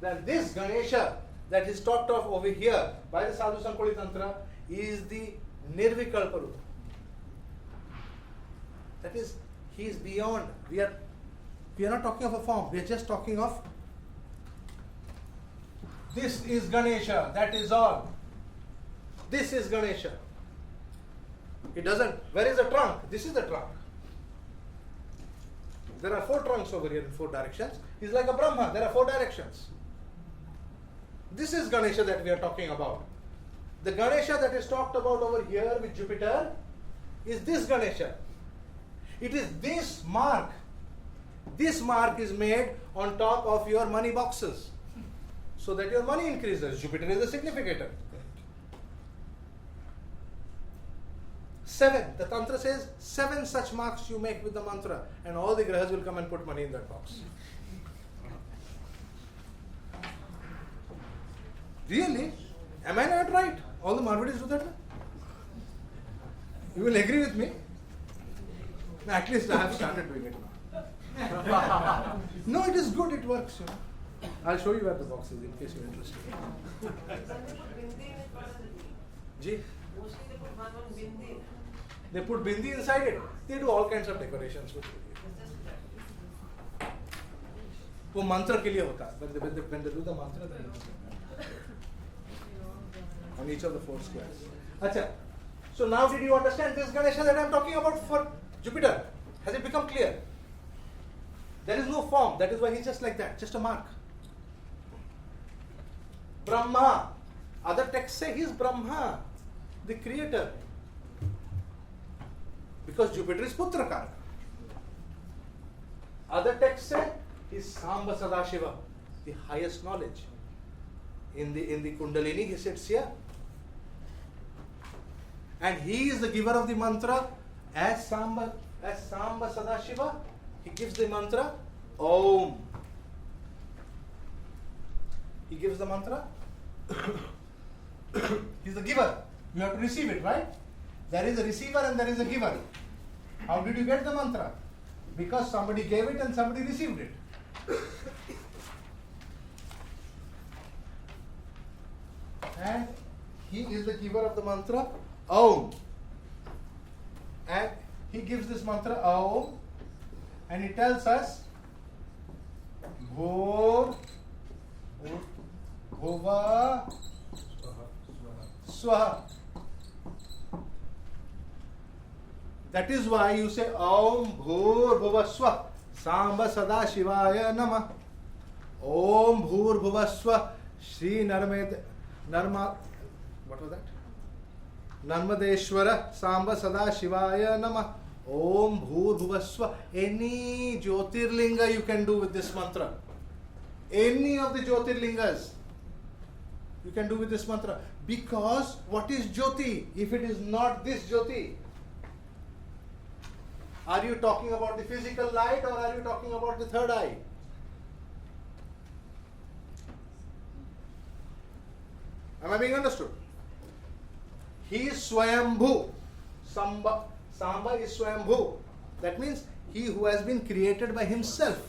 then this Ganesha that is talked of over here by the Sadhu Sankoli Tantra is the Nirvikalpa Rupa. That is, he is beyond. We are not talking of a form. We are just talking of this is Ganesha. That is all. This is Ganesha. It doesn't. Where is the trunk? This is the trunk. There are 4 trunks over here in 4 directions. He's like a Brahma. There are 4 directions. This is Ganesha that we are talking about. The Ganesha that is talked about over here with Jupiter is this Ganesha. It is this mark. This mark is made on top of your money boxes so that your money increases. Jupiter is a significator. 7. The Tantra says 7 such marks you make with the mantra and all the grahas will come and put money in that box. Really? Am I not right? All the Marwadis do that? You will agree with me? At least I have started doing it now. No, it is good, it works. You know. I'll show you where the box is in case you're interested. Ji? They put bindi inside it. They do all kinds of decorations with it. वो मंत्र के लिए होता है. When they do the mantra, then on each of the 4 squares. Acha. So now did you understand this Ganesha that I am talking about for Jupiter? Has it become clear? There is no form. That is why he's just like that, just a mark. Brahma. Other texts say he is Brahma, the creator. Because Jupiter is Putra Karaka. Other texts say he is Samba Sadashiva, the highest knowledge. In the Kundalini he sits here. And he is the giver of the mantra as Samba Sadashiva. He gives the mantra Om. He gives the mantra. He's the giver. You have to receive it, right? There is a receiver and there is a giver. How did you get the mantra? Because somebody gave it and somebody received it. And he is the giver of the mantra Om. And he gives this mantra Om and he tells us Bhur Bhuva Swaha. That is why you say Om Bhur Bhuva Swaha Samba Sada Shivaya Nama. Om Bhur Bhuva Swaha Shri Narma. What was that? Narmadeshwara Samba Sada Shivaya Nama. Om Bhur Bhuva Swaha. Any Jyotirlinga you can do with this mantra. Any of the Jyotirlingas you can do with this mantra. Because what is Jyoti if it is not this Jyoti? Are you talking about the physical light or are you talking about the third eye? Am I being understood? He is Swayambhu. Samba is Swayambhu. That means he who has been created by himself.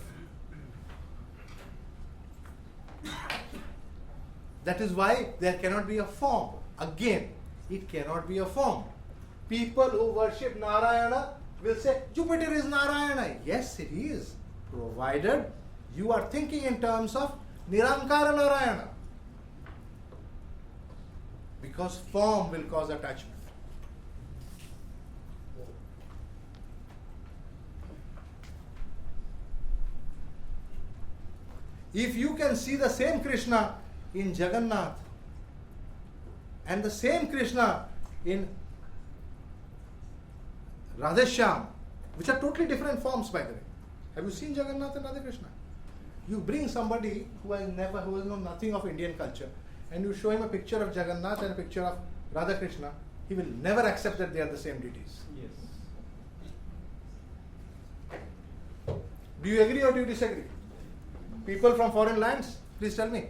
That is why there cannot be a form. Again, it cannot be a form. People who worship Narayana will say, Jupiter is Narayana. Yes, it is. Provided you are thinking in terms of Nirankara Narayana. Because form will cause attachment. If you can see the same Krishna in Jagannath, And the same Krishna in Radheshyam, which are totally different forms, by the way. Have you seen Jagannath and Radha Krishna? You bring somebody who has known nothing of Indian culture, and you show him a picture of Jagannath and a picture of Radha Krishna, he will never accept that they are the same deities. Yes. Do you agree or do you disagree? People from foreign lands, please tell me.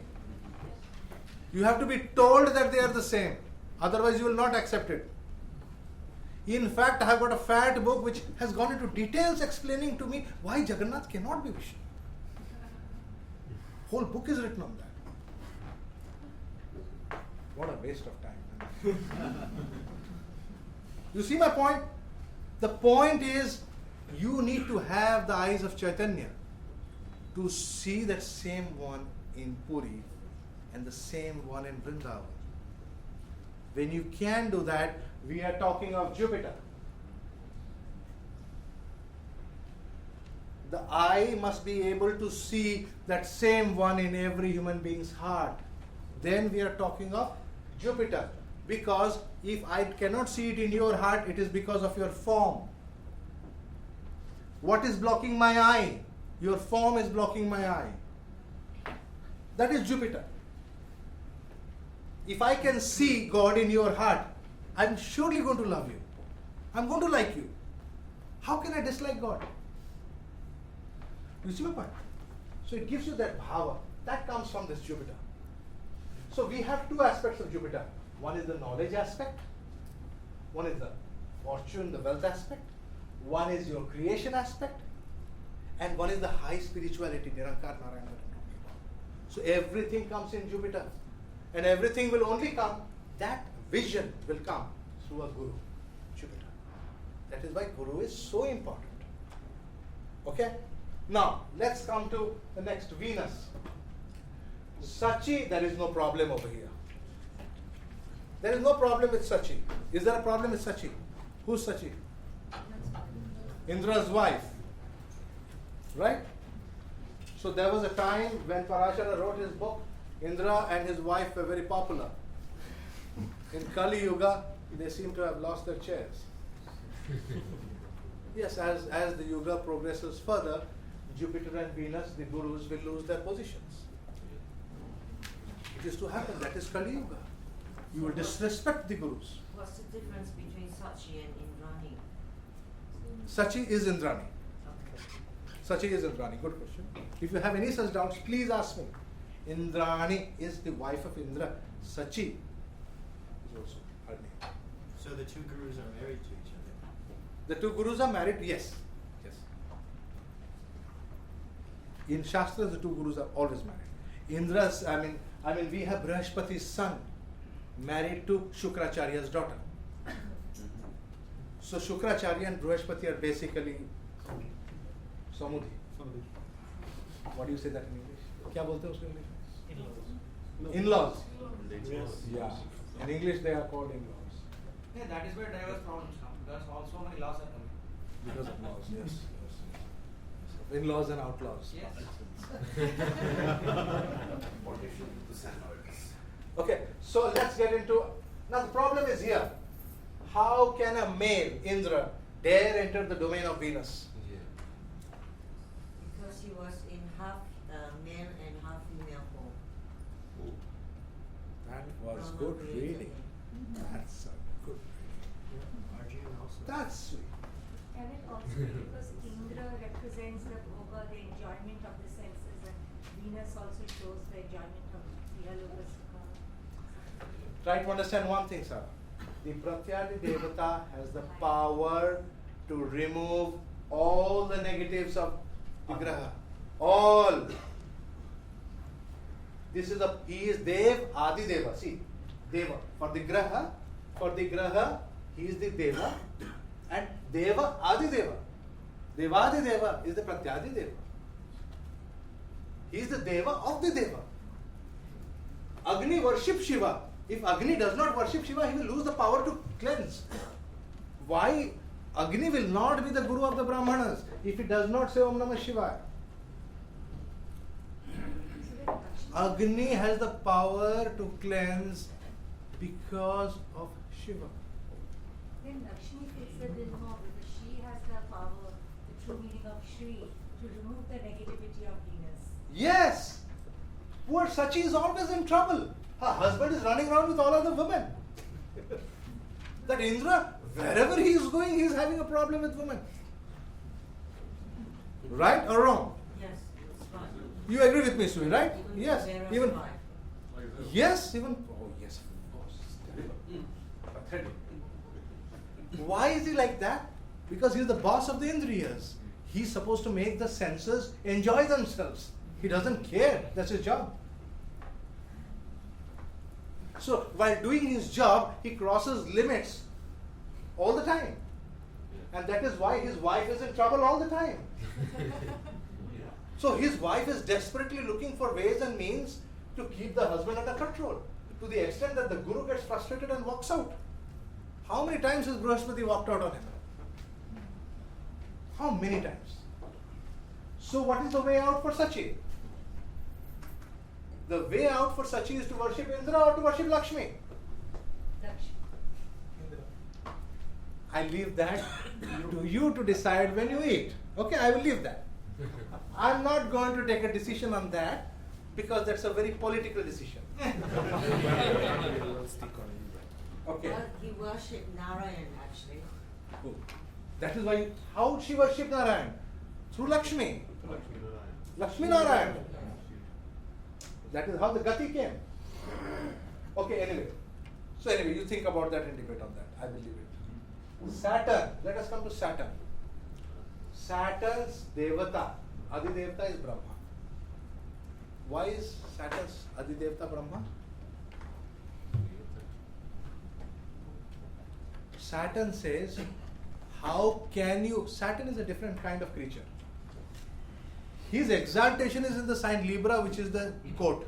You have to be told that they are the same, otherwise you will not accept it. In fact, I have got a fat book which has gone into details explaining to me why Jagannath cannot be Vishnu. Whole book is written on that. What a waste of time. You see my point? The point is, you need to have the eyes of Chaitanya to see that same one in Puri and the same one in Vrindavan. When you can do that, we are talking of Jupiter. The eye must be able to see that same one in every human being's heart. Then we are talking of Jupiter. Because if I cannot see it in your heart, it is because of your form. What is blocking my eye? Your form is blocking my eye. That is Jupiter. If I can see God in your heart, I'm surely going to love you. I'm going to like you. How can I dislike God? You see my point? So it gives you that bhava. That comes from this Jupiter. So we have two aspects of Jupiter. One is the knowledge aspect. One is the fortune, the wealth aspect. One is your creation aspect. And one is the high spirituality, Nirankar Narayana, that I'm talking about. So everything comes in Jupiter. And everything will only come, that vision will come through a Guru, Jupiter. That is why Guru is so important. Okay? Now, let's come to the next, Venus. Sachi, there is no problem over here. There is no problem with Sachi. Is there a problem with Sachi? Who's Sachi? Indra's wife. Right? So there was a time when Parashara wrote his book, Indra and his wife were very popular. In Kali Yuga, they seem to have lost their chairs. Yes, as the Yuga progresses further, Jupiter and Venus, the gurus, will lose their positions. It is to happen. That is Kali Yuga. You will disrespect the gurus. What's the difference between Sachi and Indrani? Sachi is Indrani. Okay. Sachi is Indrani. Good question. If you have any such doubts, please ask me. Indrani is the wife of Indra. Sachi is also her name. So the two gurus are married to each other? The two gurus are married? Yes. Yes. In Shastras, the two gurus are always married. Indra's, I mean, we have Brihaspati's son married to Shukracharya's daughter. So Shukracharya and Brihaspati are basically Samudhi. What do you say that in English? क्या बोलते हैं उसको English? In-laws. Yeah. In English they are called in-laws. Yeah, that is where diverse problems come. Because also many laws are coming. Because of laws, yes. In-laws and outlaws. Yes. Okay, so let's get into. Now the problem is here. How can a male, Indra, dare enter the domain of Venus? Because he was in half male and half female form. That was Brahma good created reading. him. That's a good reading. Arjuna also. That's sweet. Can it also be because Indra represents the bhoga, the enjoyment of the senses, and Venus also shows the enjoyment of Ihalokha Sukha? Try to understand one thing, sir. The Pratyadi Devata has the power to remove all the negatives of the graha. All. He is Dev Adi Deva. See, Deva. For the graha, he is the Deva. And Deva Adi Deva. Devadi Deva is the Pratyadi Deva. He is the Deva of the Deva. Agni worships Shiva. If Agni does not worship Shiva, he will lose the power to cleanse. Why? Agni will not be the guru of the Brahmanas if he does not say Om Namah Shivaya. Agni has the power to cleanse Because of Shiva. Then Lakshmi fits the bill more because she has the power, the true meaning of Shri, to remove the negativity of Venus. Yes! Poor Sachi is always in trouble. Her husband is running around with all other women. That Indra, wherever he is going, he is having a problem with women. Right or wrong? Yes, it's fine. You agree with me, Sui, right? Even Yes. Vera's Even. wife. Yes, even. Oh, yes, of course. It's terrible. Pathetic. Why is he like that? Because he's the boss of the Indriyas. He's supposed to make the senses enjoy themselves. He doesn't care. That's his job. So, while doing his job, he crosses limits all the time. And that is why his wife is in trouble all the time. So, his wife is desperately looking for ways and means to keep the husband under control, to the extent that the guru gets frustrated and walks out. How many times has Brihaspati walked out on him? How many times? So what is the way out for Sachi? The way out for Sachi is to worship Indra or to worship Lakshmi? Lakshmi. I leave that to you to decide when you eat. Okay, I will leave that. I'm not going to take a decision on that because that's a very political decision. Okay. Well, he worshipped Narayan actually. Cool. That is why, how would she worship Narayan? Through Lakshmi. Lakshmi Narayan. That is how the Gati came. Okay, anyway. So anyway, you think about that and debate on that. I will leave it. Saturn. Let us come to Saturn. Saturn's Devata, Adidevata is Brahma. Why is Saturn's Adidevata Brahma? Saturn says, how can you... Saturn is a different kind of creature. His exaltation is in the sign Libra, which is the court.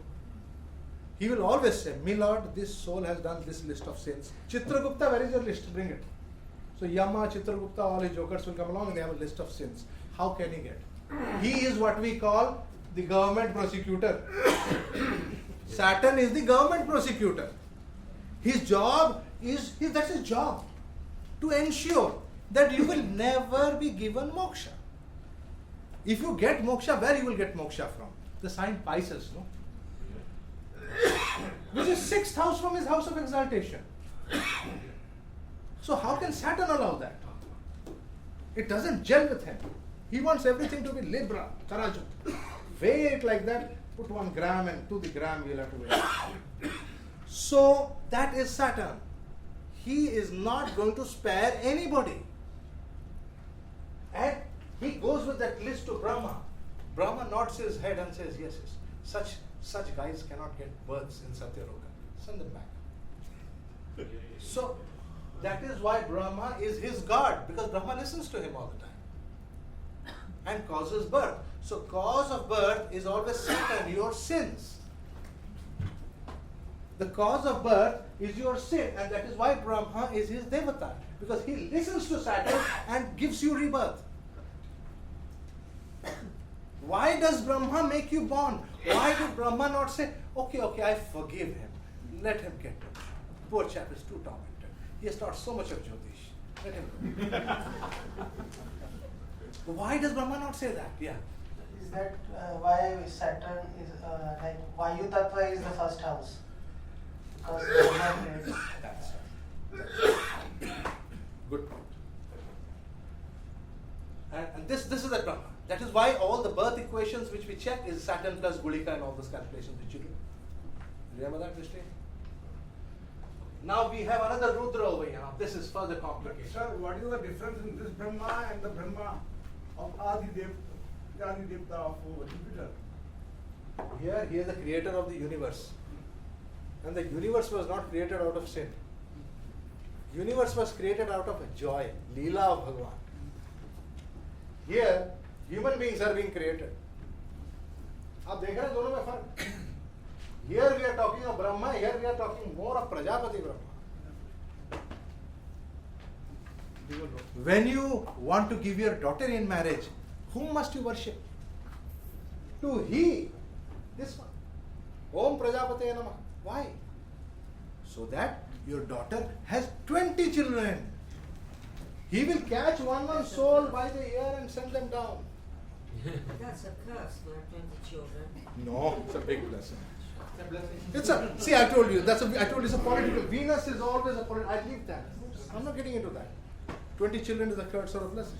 He will always say, "My Lord, this soul has done this list of sins. Chitragupta, where is your list? Bring it." So Yama, Chitragupta, all his jokers will come along and they have a list of sins. How can he get? He is what we call the government prosecutor. Saturn is the government prosecutor. His job is, that's his job, to ensure that you will never be given moksha. If you get moksha, where you will get moksha from? The sign Pisces, no? Which is 6th house from his house of exaltation. So how can Saturn allow that? It doesn't gel with him. He wants everything to be Libra, Taraju. Weigh it like that, put 1 gram and to the gram you'll have to weigh. So that is Saturn. He is not going to spare anybody. And he goes with that list to Brahma. Brahma nods his head and says, yes, yes, such guys cannot get births in Satyaroga. Send them back. So that is why Brahma is his god, because Brahma listens to him all the time and causes birth. So cause of birth is always Saturn, your sins. The cause of birth is your sin, and that is why Brahma is his devata, because he listens to Saturn and gives you rebirth. Why does Brahma make you born? Why did Brahma not say, okay, I forgive him, let him get to it. Poor chap is too tormented. He has taught so much of Jyotish. Let him go. Why does Brahma not say that? Yeah. Is that why Saturn is like Vayu Tattva is the first house? Because Brahma creates. That's right. Good point. And this is the Brahma. That is why all the birth equations which we check is Saturn plus Gulika and all those calculations which you do. Remember that, Mr. Now we have another Rudra over here. Now this is further complicated. Sir, what is the difference in this Brahma and the Brahma of Adidevta of Jupiter? Here he is the creator of the universe. And the universe was not created out of sin. Universe was created out of joy, Leela of Bhagavan. Here, human beings are being created. आप देख रहे हैं दोनों में फर्क? Here we are talking of Brahma, here we are talking more of Prajapati Brahma. When you want to give your daughter in marriage, whom must you worship? To he, this one. Om Prajapati Namah. Why? so that your daughter has 20 children. He will catch one soul by the ear and send them down. That's a curse to have 20 children. No, it's a big blessing. It's a blessing. It's a, see, I told you, I told you it's a political. Venus is always a political. I leave that. I'm not getting into that. 20 children is a curse or a blessing.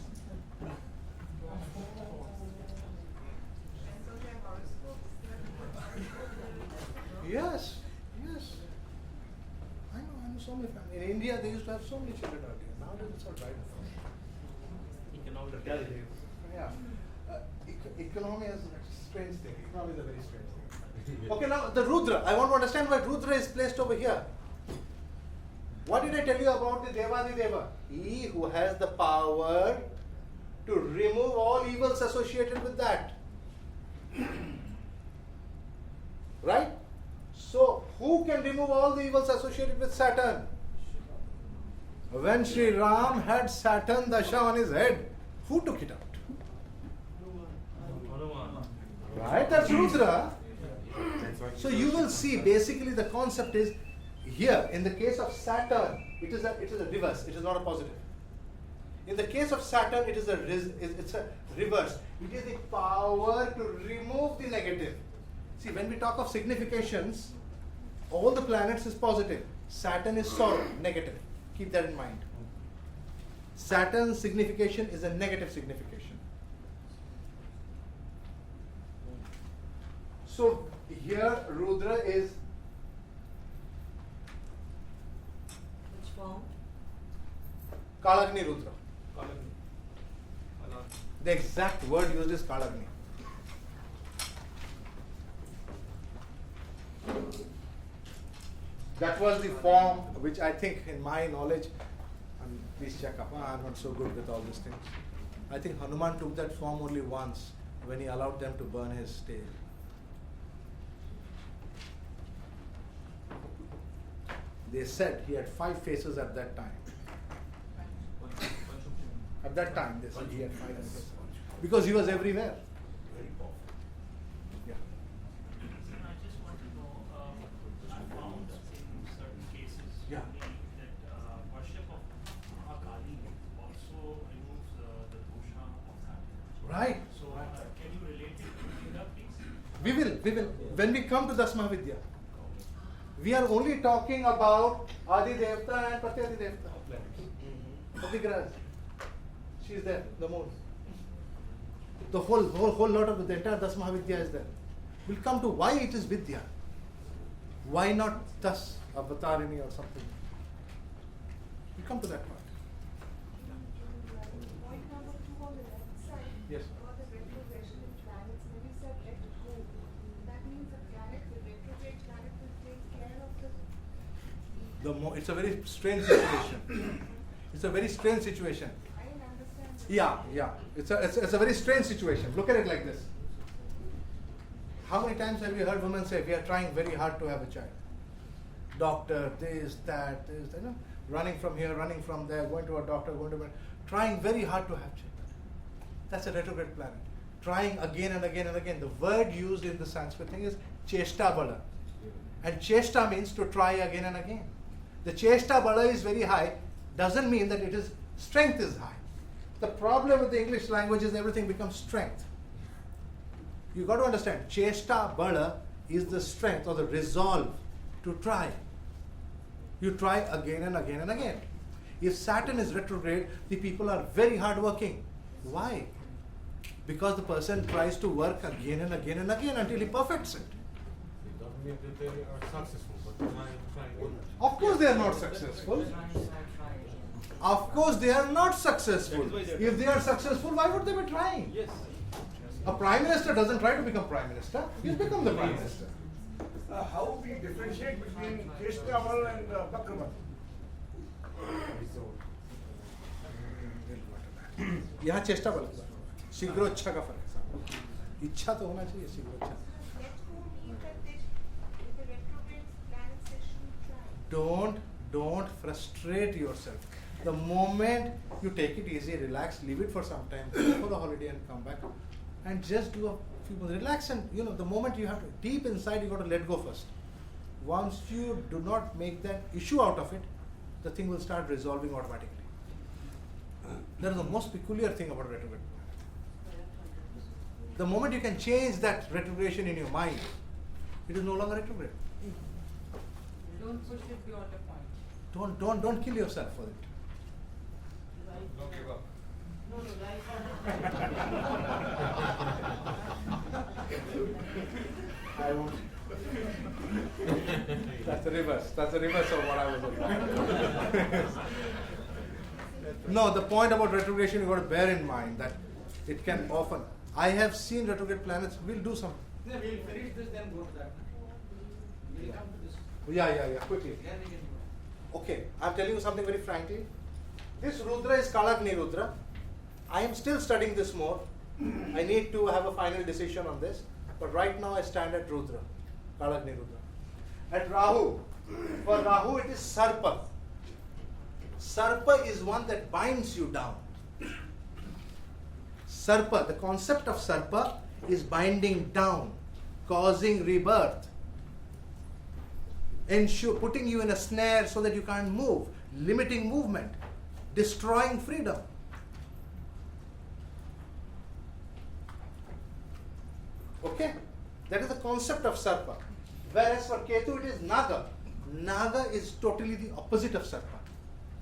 Yes, yes. I know so many families. In India, they used to have so many children earlier. Nowadays, it's all right. Yeah. Economy is a strange thing. Economy is a very strange thing. Okay, now the Rudra. I want to understand why Rudra is placed over here. What did I tell you about the Devadi Deva? He who has the power to remove all evils associated with that. Right? So, who can remove all the evils associated with Saturn? When Sri Ram had Saturn Dasha on his head, who took it out? Right? That's Rudra. So you will see, basically the concept is, here, in the case of Saturn, it is a reverse, it is not a positive. In the case of Saturn, it's a reverse. It is the power to remove the negative. See, when we talk of significations, all the planets is positive. Saturn is sorrow, negative. Keep that in mind. Saturn's signification is a negative signification. So here Rudra is Which form? Kalagni Rudra. The exact word used is Kalagni. That was the form which I think, in my knowledge, and please check up, I'm not so good with all these things. I think Hanuman took that form only once when he allowed them to burn his tail. They said he had 5 faces at that time. At that time, they said he had 5 faces. Because he was everywhere. Yeah. I just want to know, I found in certain cases Yeah. that worship of Mahakali also removes the dosha of that. Right. So can you relate it to that, please? We will. When we come to Dasmavidya, we are only talking about Adi Devta and Pratyadi Devta. Abhigraj. She is there, the moon. The whole lot of the entire Dasmavidya is there. We'll come to why it is Vidya. Why not Das Avatarini or something? We'll come to that part. Point number 2 on the left side. Yes. About the retrogression in planets, when you said retro, that means the planet, the retrograde planet will take care of the It's a very strange situation. It's a very strange situation. I didn't understand. Yeah. It's a very strange situation. Look at it like this. How many times have you heard women say, we are trying very hard to have a child? Doctor, this, that, running from here, running from there, going to a doctor, trying very hard to have children. That's a retrograde planet. Trying again and again and again. The word used in the Sanskrit thing is chesta bala. And chesta means to try again and again. The chesta bala is very high, doesn't mean that it is strength is high. The problem with the English language is everything becomes strength. You got to understand, chesta bala is the strength or the resolve to try. You try again and again and again. If Saturn is retrograde, the people are very hardworking. Why? Because the person tries to work again and again and again until he perfects it. It doesn't mean that they are successful, but trying. Of course they are not successful. Of course they are not successful. If they are successful, why would they be trying? Yes. A prime minister doesn't try to become prime minister. He'll become the prime minister. How we differentiate between Chestaval and Bakraval? यहाँ चेष्टा बल शीघ्रोच्छा का फर्क है। इच्छा तो होना चाहिए शीघ्रोच्छा। Don't frustrate yourself. The moment you take it easy, relax, leave it for some time, go for the holiday and come back, and just do a few more. Relax, and the moment you have to, deep inside, you got to let go first. once you do not make that issue out of it, the thing will start resolving automatically. That is the most peculiar thing about retrograde planet. The moment you can change that retrogression in your mind, it is no longer retrograde. Don't push it beyond a point. Don't kill yourself for it. Don't give up. No, right. I won't. That's the reverse. That's the reverse of what I was looking. No, the point about retrogression you got to bear in mind that it can often. I have seen retrograde planets. We'll do some. Yeah, we'll finish this, then go to that. We'll come to this. Yeah. Quickly. Then we can go. Okay, I'm telling you something very frankly. This Rudra is Kalagni Rudra. I am still studying this more. I need to have a final decision on this. But right now I stand at Rudra, Kalagni Rudra. At Rahu, for Rahu it is Sarpa. Sarpa is one that binds you down. Sarpa, the concept of Sarpa is binding down, causing rebirth, putting you in a snare so that you can't move, limiting movement, destroying freedom. Okay? That is the concept of Sarpa. Whereas for Ketu it is Naga. Naga is totally the opposite of Sarpa.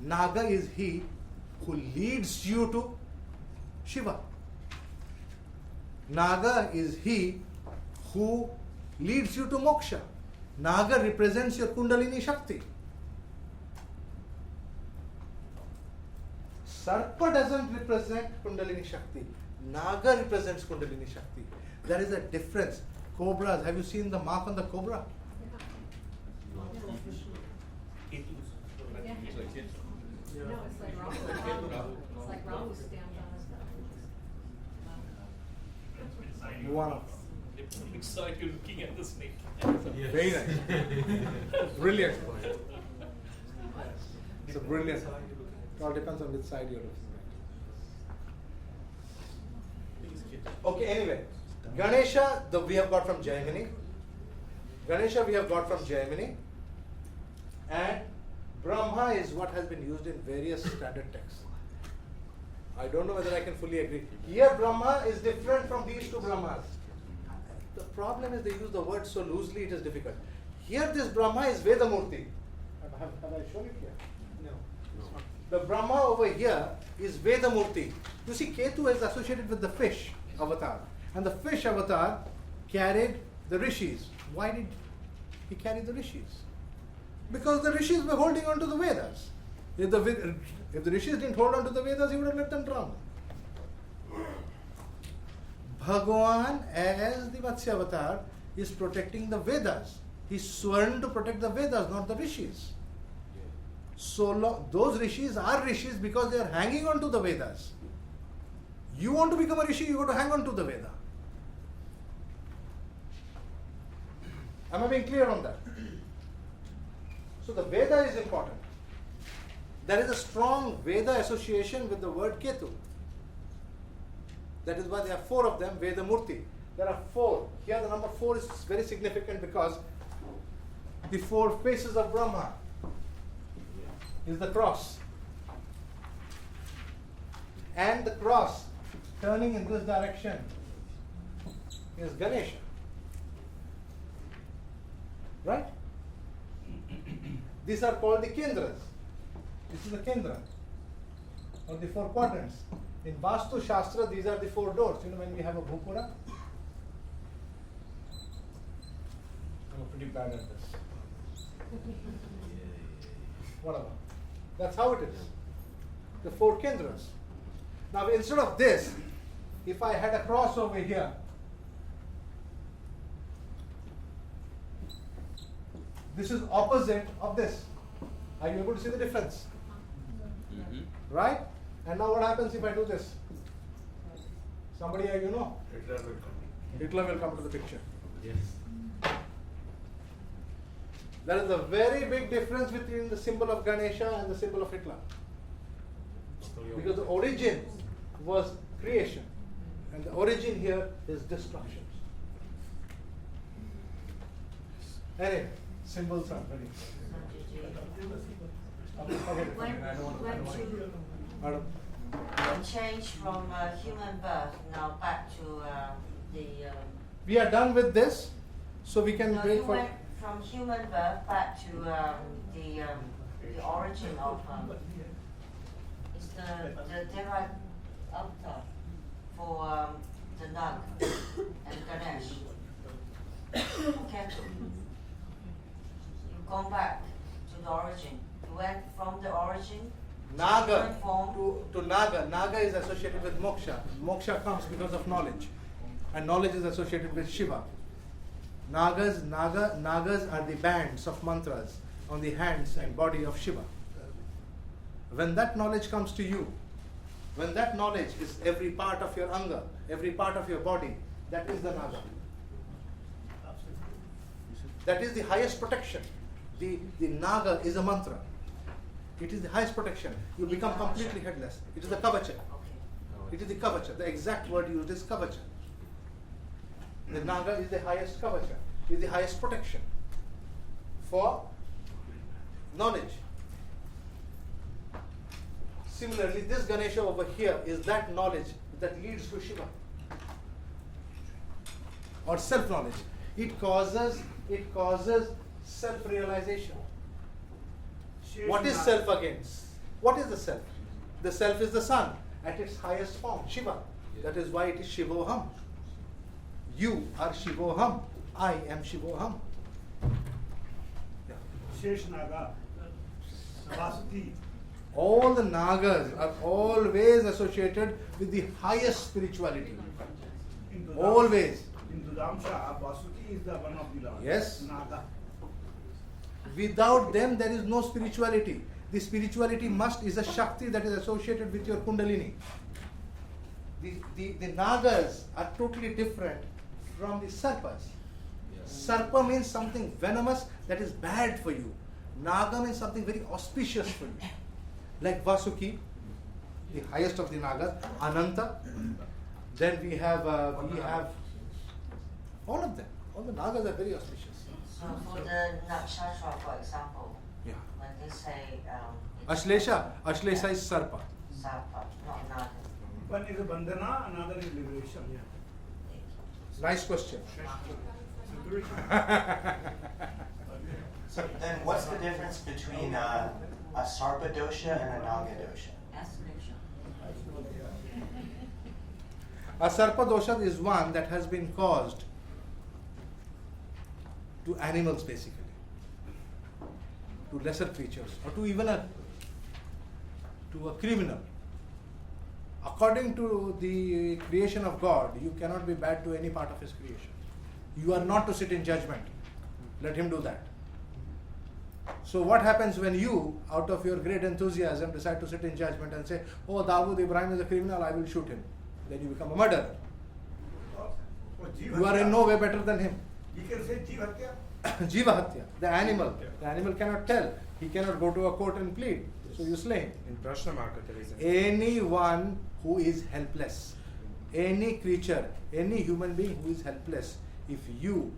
Naga is he who leads you to Shiva. Naga is he who leads you to moksha. Naga represents your Kundalini Shakti. Sarpa doesn't represent Kundalini Shakti. Naga represents Kundalini Shakti. There is a difference. Cobras, have you seen the mark on the cobra? No, it's like Rahu. It's like Rahu stands on his back. One of Which side you're looking at the snake? Very nice. Brilliant. It's a brilliant. It all depends on which side you're looking at. Okay, anyway. Ganesha, we have got from Germany. Ganesha we have got from Germany. And Brahma is what has been used in various standard texts. I don't know whether I can fully agree. Here Brahma is different from these two Brahmas. The problem is they use the word so loosely it is difficult. Here this Brahma is Vedamurti. Have I shown it here? No. The Brahma over here is Vedamurti. You see, Ketu is associated with the fish avatar. And the fish avatar carried the rishis. Why did he carry the rishis? Because the rishis were holding on to the Vedas. If the rishis didn't hold on to the Vedas, he would have let them drown. Bhagavan, as the Vatsya avatar, is protecting the Vedas. He's sworn to protect the Vedas, not the rishis. So those rishis are rishis because they are hanging on to the Vedas. You want to become a rishi, you got to hang on to the Veda. Am I being clear on that? So the Veda is important. There is a strong Veda association with the word Ketu. That is why there are 4 of them, Vedamurti. There are 4. Here the number 4 is very significant because the 4 faces of Brahma is the cross. And the cross turning in this direction is Ganesha. Right? These are called the Kendras. This is the Kendra, or the 4 quadrants. In Vastu Shastra, these are the 4 doors. You know, when we have a Bhupura, I'm pretty bad at this. Whatever. That's how it is. The 4 Kendras. Now, instead of this, if I had a cross over here, this is opposite of this. Are you able to see the difference? Right? And now what happens if I do this? Somebody here, you know? Hitler will come to the picture. Yes. There is a very big difference between the symbol of Ganesha and the symbol of Hitler. Because the origin was creation. And the origin here is destruction. Anyway, Symbols are very important. When should Madam. We change from human birth now back to the. We are done with this, so we can No, wait you for. went from human birth back to the origin of. It's the derived avatar for the Nag and Ganesh. Okay. You've gone back to the origin. You went from the origin. Naga Different form. to Naga. Naga is associated with moksha. Moksha comes because of knowledge, and knowledge is associated with Shiva. Nagas are the bands of mantras on the hands and body of Shiva. When that knowledge comes to you, when that knowledge is every part of your anga, every part of your body, that is the Naga. That is the highest protection. The Naga is a mantra. It is the highest protection. You become completely headless. It is the kavacha. It is the kavacha. The exact word used is kavacha. The Naga is the highest kavacha. Is the highest protection for knowledge. Similarly, this Ganesha over here is that knowledge that leads to Shiva. Or self-knowledge. It causes self-realization. What is self against? What is the self? The self is the sun at its highest form, Shiva. That is why it is Shivoham. You are Shivoham. I am Shivoham. Yeah. Sheshnaga, Vasuki. All the Nagas are always associated with the highest spirituality. Always. In Dudamsha, Vasuki is the one of the Lord. Yes. Naga. Without them, there is no spirituality. The spirituality is a Shakti that is associated with your Kundalini. The Nagas are totally different from the Sarpas. Sarpa means something venomous that is bad for you. Naga means something very auspicious for you. Like Vasuki, the highest of the Nagas, Ananta. Then we have all of them. All the Nagas are very auspicious. So for the nakshatra, for example, Yeah. when they say Ashlesha is Sarpa. Sarpa, not Naga. One is a bandhana, another is liberation. Nice question. So then what's the difference between a Sarpa dosha and a Naga dosha? A Sarpa dosha is one that has been caused to animals basically, to lesser creatures, or to even a criminal. According to the creation of God, you cannot be bad to any part of His creation. You are not to sit in judgment. Let Him do that. So what happens when you, out of your great enthusiasm, decide to sit in judgment and say, oh, Dawood Ibrahim is a criminal, I will shoot him. Then you become a murderer. You are in no way better than him. You can say Jeev Hatya. Jiva Hatya, the animal. The animal cannot tell. He cannot go to a court and plead. So you slay him. In Prashna Marka there is Anyone who is helpless, any creature, any human being who is helpless, if you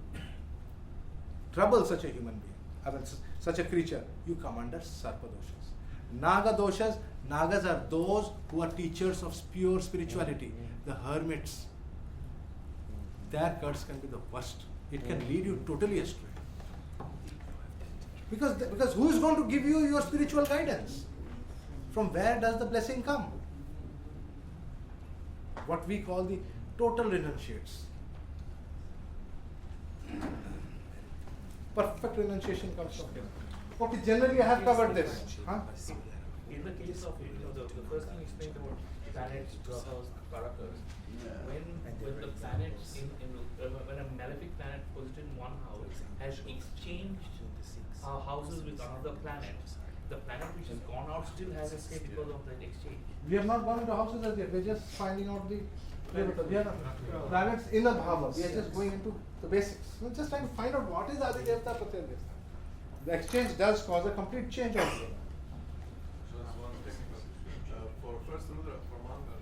trouble such a human being, such a creature, you come under Sarpa doshas. Naga doshas, Nagas are those who are teachers of pure spirituality, the hermits. Their curse can be the worst. It can lead you totally astray. Because who is going to give you your spiritual guidance? From where does the blessing come? What we call the total renunciates. Perfect renunciation comes from here. Okay, generally I have covered this. Huh? In the case of the first thing you explained about planets, grahas, karakas, when the planet when a malefic planet posited in one house has exchanged houses with another planet, the planet which has gone out still has escaped because of that exchange. We have not gone into houses as yet. We're just finding out the planets in a bhava. We are just going into the basics. We're just trying to find out what is Adi Devta, Pratyay Devta. The exchange does cause a complete change of it. Just one technical. For first Rudra, for Mangal,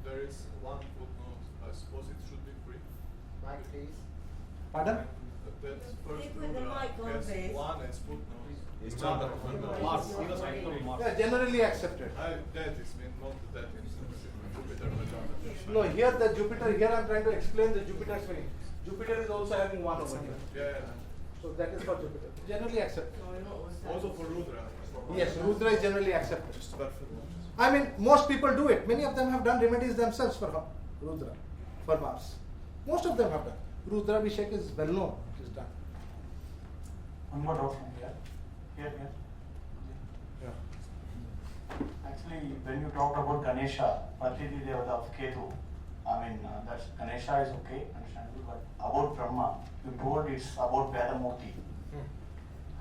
there is one footnote. I suppose it should be free. Pardon? That's first Take with the Rudra. mic on, That's please. one and footnote. He's talking about Mars, he was writing about Mars. Yeah, generally accepted. That is mean not that in Jupiter, Jupiter. No, here the Jupiter, here I'm trying to explain the Jupiter swing. Jupiter is also having one over here. Yeah. So that is for Jupiter. Generally accepted. Also for Rudra. Yes, Rudra is generally accepted. Just perfect. I mean, most people do it. Many of them have done remedies themselves for Rudra, for Mars. Most of them have done. Rudra Abhishek is well known. It is done. One more doubt from here. Here. Yeah. Actually, when you talked about Ganesha, Pratiti Devata of Ketu, I mean, that's Ganesha is okay, understandable, but about Brahma, you told it's about Vedamurti.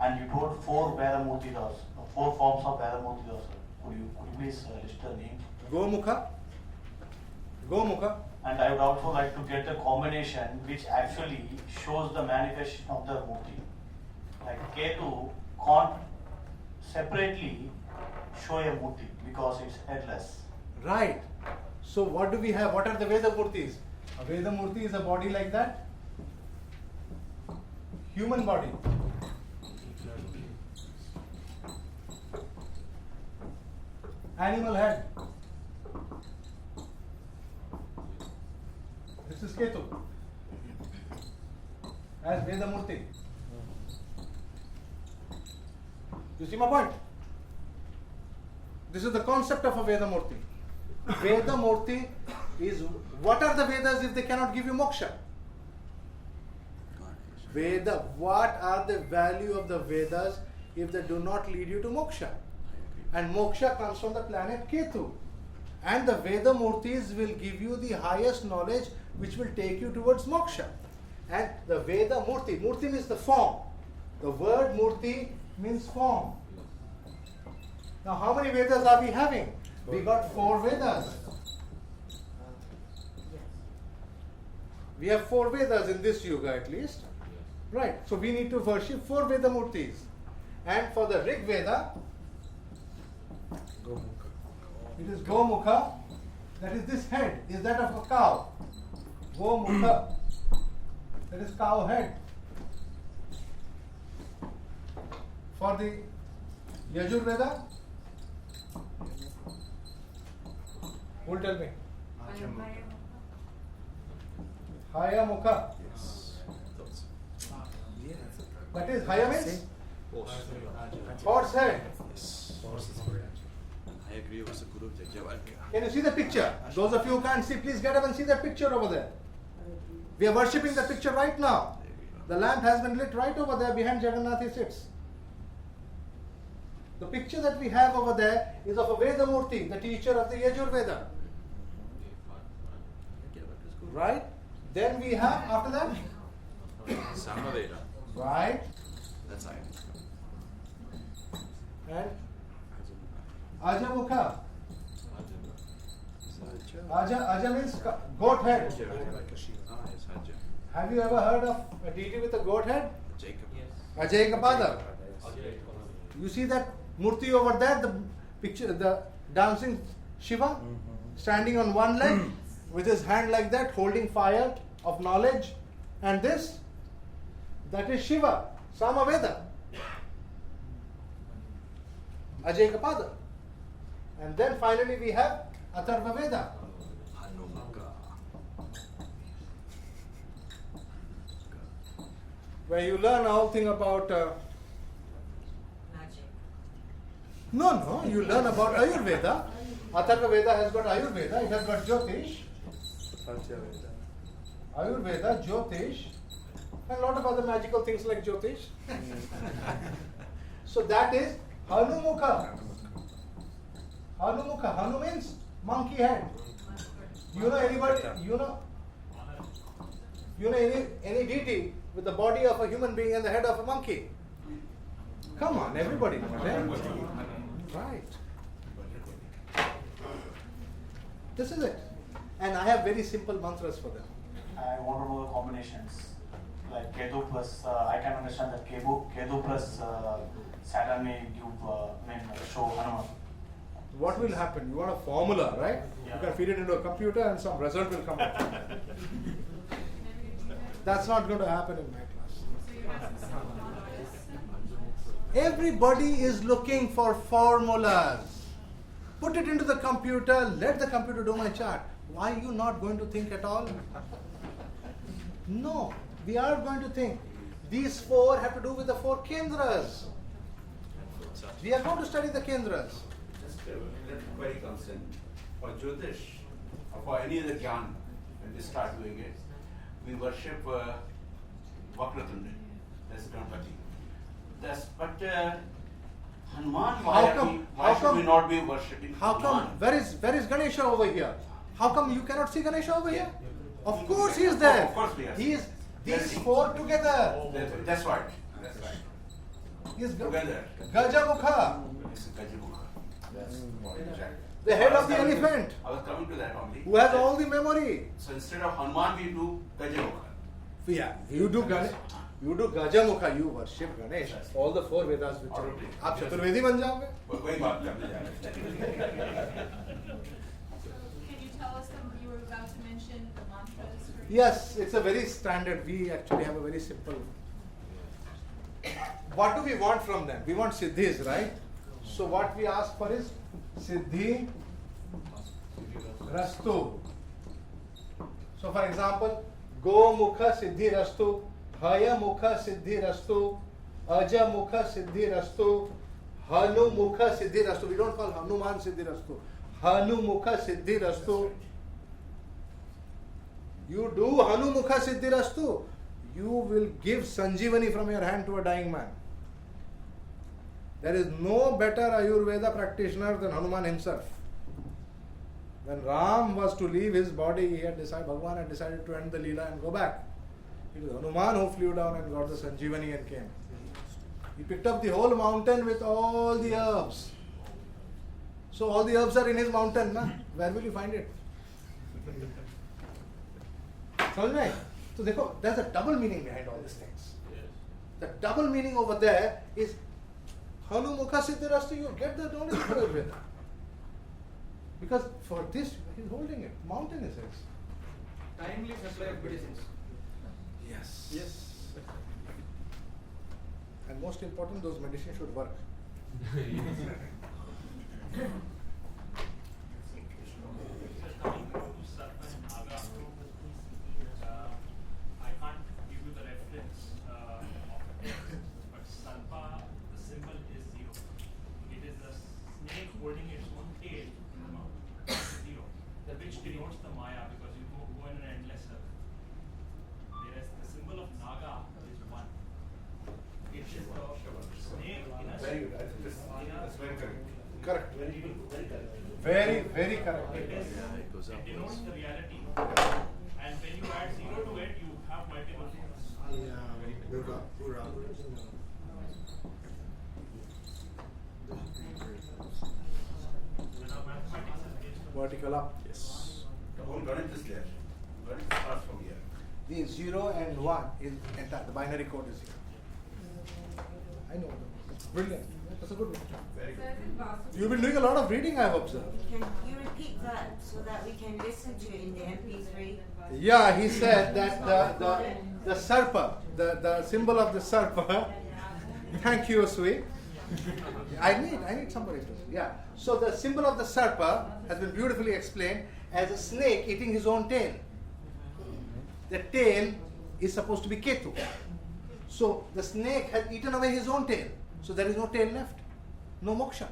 And you told 4 Vedamurti also, 4 forms of Vedamurti also. Could you please list the name? Gomukha. And I would also like to get the combination which actually shows the manifestation of the Murti. Like Ketu can't separately show a Murti because it's headless. Right. So what do we have? What are the Veda Murtis? A Veda Murti is a body like that. Human body. Animal head. This is Ketu. As Veda Murti. You see my point? This is the concept of a Veda Murti. Veda Murti is, what are the Vedas if they cannot give you moksha? Veda, what are the value of the Vedas if they do not lead you to moksha? And moksha comes from the planet Ketu. And the Veda Murtis will give you the highest knowledge which will take you towards moksha. And the Veda Murti, Murti means the form. The word Murti means form. Now how many Vedas are we having? We got 4 Vedas. We have 4 Vedas in this Yuga at least. Right. So we need to worship 4 Veda Murtis. And for the Rig Veda, it is Gomukha. That is this head. Is that of a cow? Gomukha. That is cow head. For the Yajurveda, who will tell me? Haya Mukha. That is Haya means? Horse head. I agree with the Guru Jajavalkya. Can you see the picture? Those of you who can't see, please get up and see that picture over there. We are worshipping the picture right now. The lamp has been lit right over there behind Jagannath he sits. The picture that we have over there is of a Veda Murti, the teacher of the Yajurveda. Right? Then we have, after that? Samaveda. Right. That's I. And Ajamukha. Aja means goat head. Have you ever heard of a deity with a goat head? Jacob. Ajayakapada. You see that Murti over there, the picture, the dancing Shiva, standing on one leg with his hand like that, holding fire of knowledge. And this, that is Shiva, Samaveda. Ajayakapada. And then finally we have Atharva Veda. Where you learn a whole thing about Magic. No, you learn about Ayurveda. Atharva Veda has got Ayurveda, it has got Jyotish. Ayurveda, Jyotish, and a lot of other magical things like Jyotish. So that is Hanumukha. Hanumukha. Hanu means monkey head. You know anybody? You know any deity with the body of a human being and the head of a monkey? Come on, everybody knows that. Right. This is it. And I have very simple mantras for them. I want to know the combinations. Like Ketu plus, I can understand that Ketu plus Saturn may give, show Hanuman. What will happen? You want a formula, right? Yeah. You can feed it into a computer and some result will come out. That's not going to happen in my class. So you Everybody is looking for formulas. Put it into the computer, let the computer do my chart. Why are you not going to think at all? No, we are going to think. These four have to do with the four kendras. We are going to study the kendras. Just let query comes in. For Jyotish, or for any other Gyan, when we start doing it, we worship Vakratunda, that's Ganpati. But Hanuman, why should we not be worshipping How come? Hanuman? Where is Ganesha over here? How come you cannot see Ganesha over here? Of course he is there. Of course we are. He is these four together. That's right. That's right. He is Together. Gajamukha, This is Gajamukha. That's exactly. the head of the elephant, I was coming to that only. who has all the memory. So instead of Hanuman, we do Gajamukha. Yeah, you do Gajamukha, you worship Ganesh. All the four Vedas which are. आप चतुर्वेदी बन जाओगे? वही बात करने जा रहे हैं. Can you tell us you were about to mention the mantras? Yes, it's a very standard. We actually have a very simple. What do we want from them? We want siddhis, right? So what we ask for is siddhi rastu. So for example, go mukha siddhi rastu, haya mukha siddhi rastu, aja mukha siddhi rastu, hanu mukha siddhi rastu. We don't call Hanuman siddhi rastu. Hanu mukha siddhi rastu. You do Hanu mukha siddhi rastu, you will give Sanjeevani from your hand to a dying man. There is no better Ayurveda practitioner than Hanuman himself. When Ram was to leave his body, he had decided, Bhagavan had decided to end the Leela and go back. It was Hanuman who flew down and got the Sanjeevani and came. He picked up the whole mountain with all the herbs. So all the herbs are in his mountain, na? Where will you find it? समझ में? तो देखो, there's a double meaning behind all these things. The double meaning over there is Hanu Mukha Siddhi Rastu, you get the knowledge of Ayurveda. Because for this, he's holding it. Mountain is his. Timely supply of medicines. Yes. Yes. And most important, those medicines should work. I can't give you the reference of text, but Sarpa, the symbol is 0. It is the snake holding its own tail, 0, which denotes the Maya because you go in an endless circle. Whereas the symbol of Naga is 1. It is the snake in a Very good. That's very correct. Correct. Very good. Very correct. Very, very correct. It denotes the reality. And when you add 0 to it, you have multiple forms. Vertical up. Yes. The whole Ganit is there. Ganit starts from here. The 0 and 1 is entire. The binary code is here. I know. Brilliant. That's a good one. Very good. You've been doing a lot of reading, I've observed. Can you repeat that so that we can listen to it in the MP3? Yeah, he said that the sarpa, the symbol of the sarpa. Thank you, Sui. I need somebody to. Yeah. So the symbol of the sarpa has been beautifully explained as a snake eating his own tail. The tail is supposed to be Ketu. So the snake has eaten away his own tail. So there is no tail left. No moksha.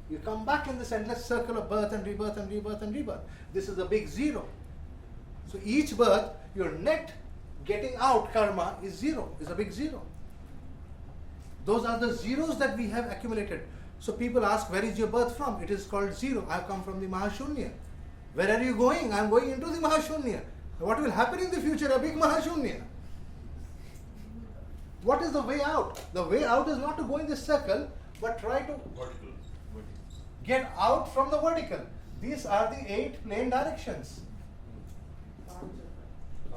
You come back in this endless circle of birth and rebirth and rebirth and rebirth. This is a big 0. So each birth, your net getting out karma is 0, is a big 0. Those are the zeros that we have accumulated. So people ask, where is your birth from? It is called 0. I have come from the Mahashunya. Where are you going? I am going into the Mahashunya. What will happen in the future? A big Mahashunya. What is the way out? The way out is not to go in this circle, but try to get out from the vertical. These are the 8 plane directions.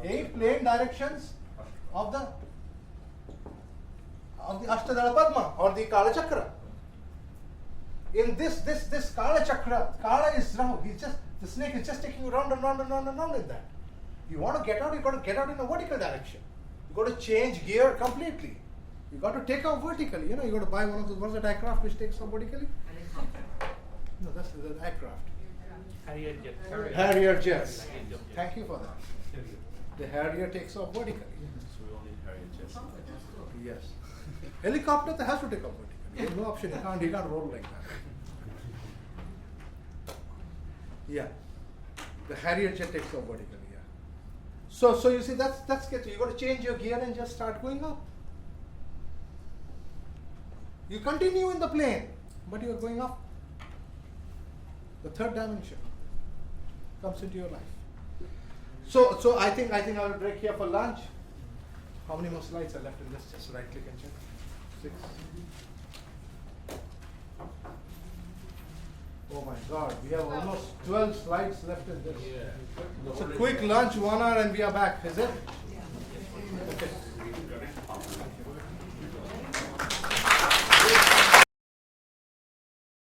8 plane directions of the Ashtadala Padma or the Kala Chakra. In this Kala Chakra, Kala is Rahu. The snake is just taking you round and round and round and round in that. You want to get out, you got to get out in a vertical direction. You got to change gear completely. You got to take off vertically. You know, you got to buy one of those. What's that aircraft which takes off vertically? No, that's the aircraft. Harrier jet. Harrier jets. Thank you for that. The Harrier takes off vertically. So we all need Harrier jets. Yes. Helicopter has to take off vertically. There's no option. He can't roll like that. Yeah. The Harrier jet takes off vertically. Yeah. So you see that's sketchy. You got to change your gear and just start going up. You continue in the plane, but you are going up. The third dimension comes into your life. So I think I will break here for lunch. How many more slides are left in this? Just right click and check. 6. Oh my God, we have almost 12 slides left in this. It's a quick lunch, 1 hour, and we are back. Is it?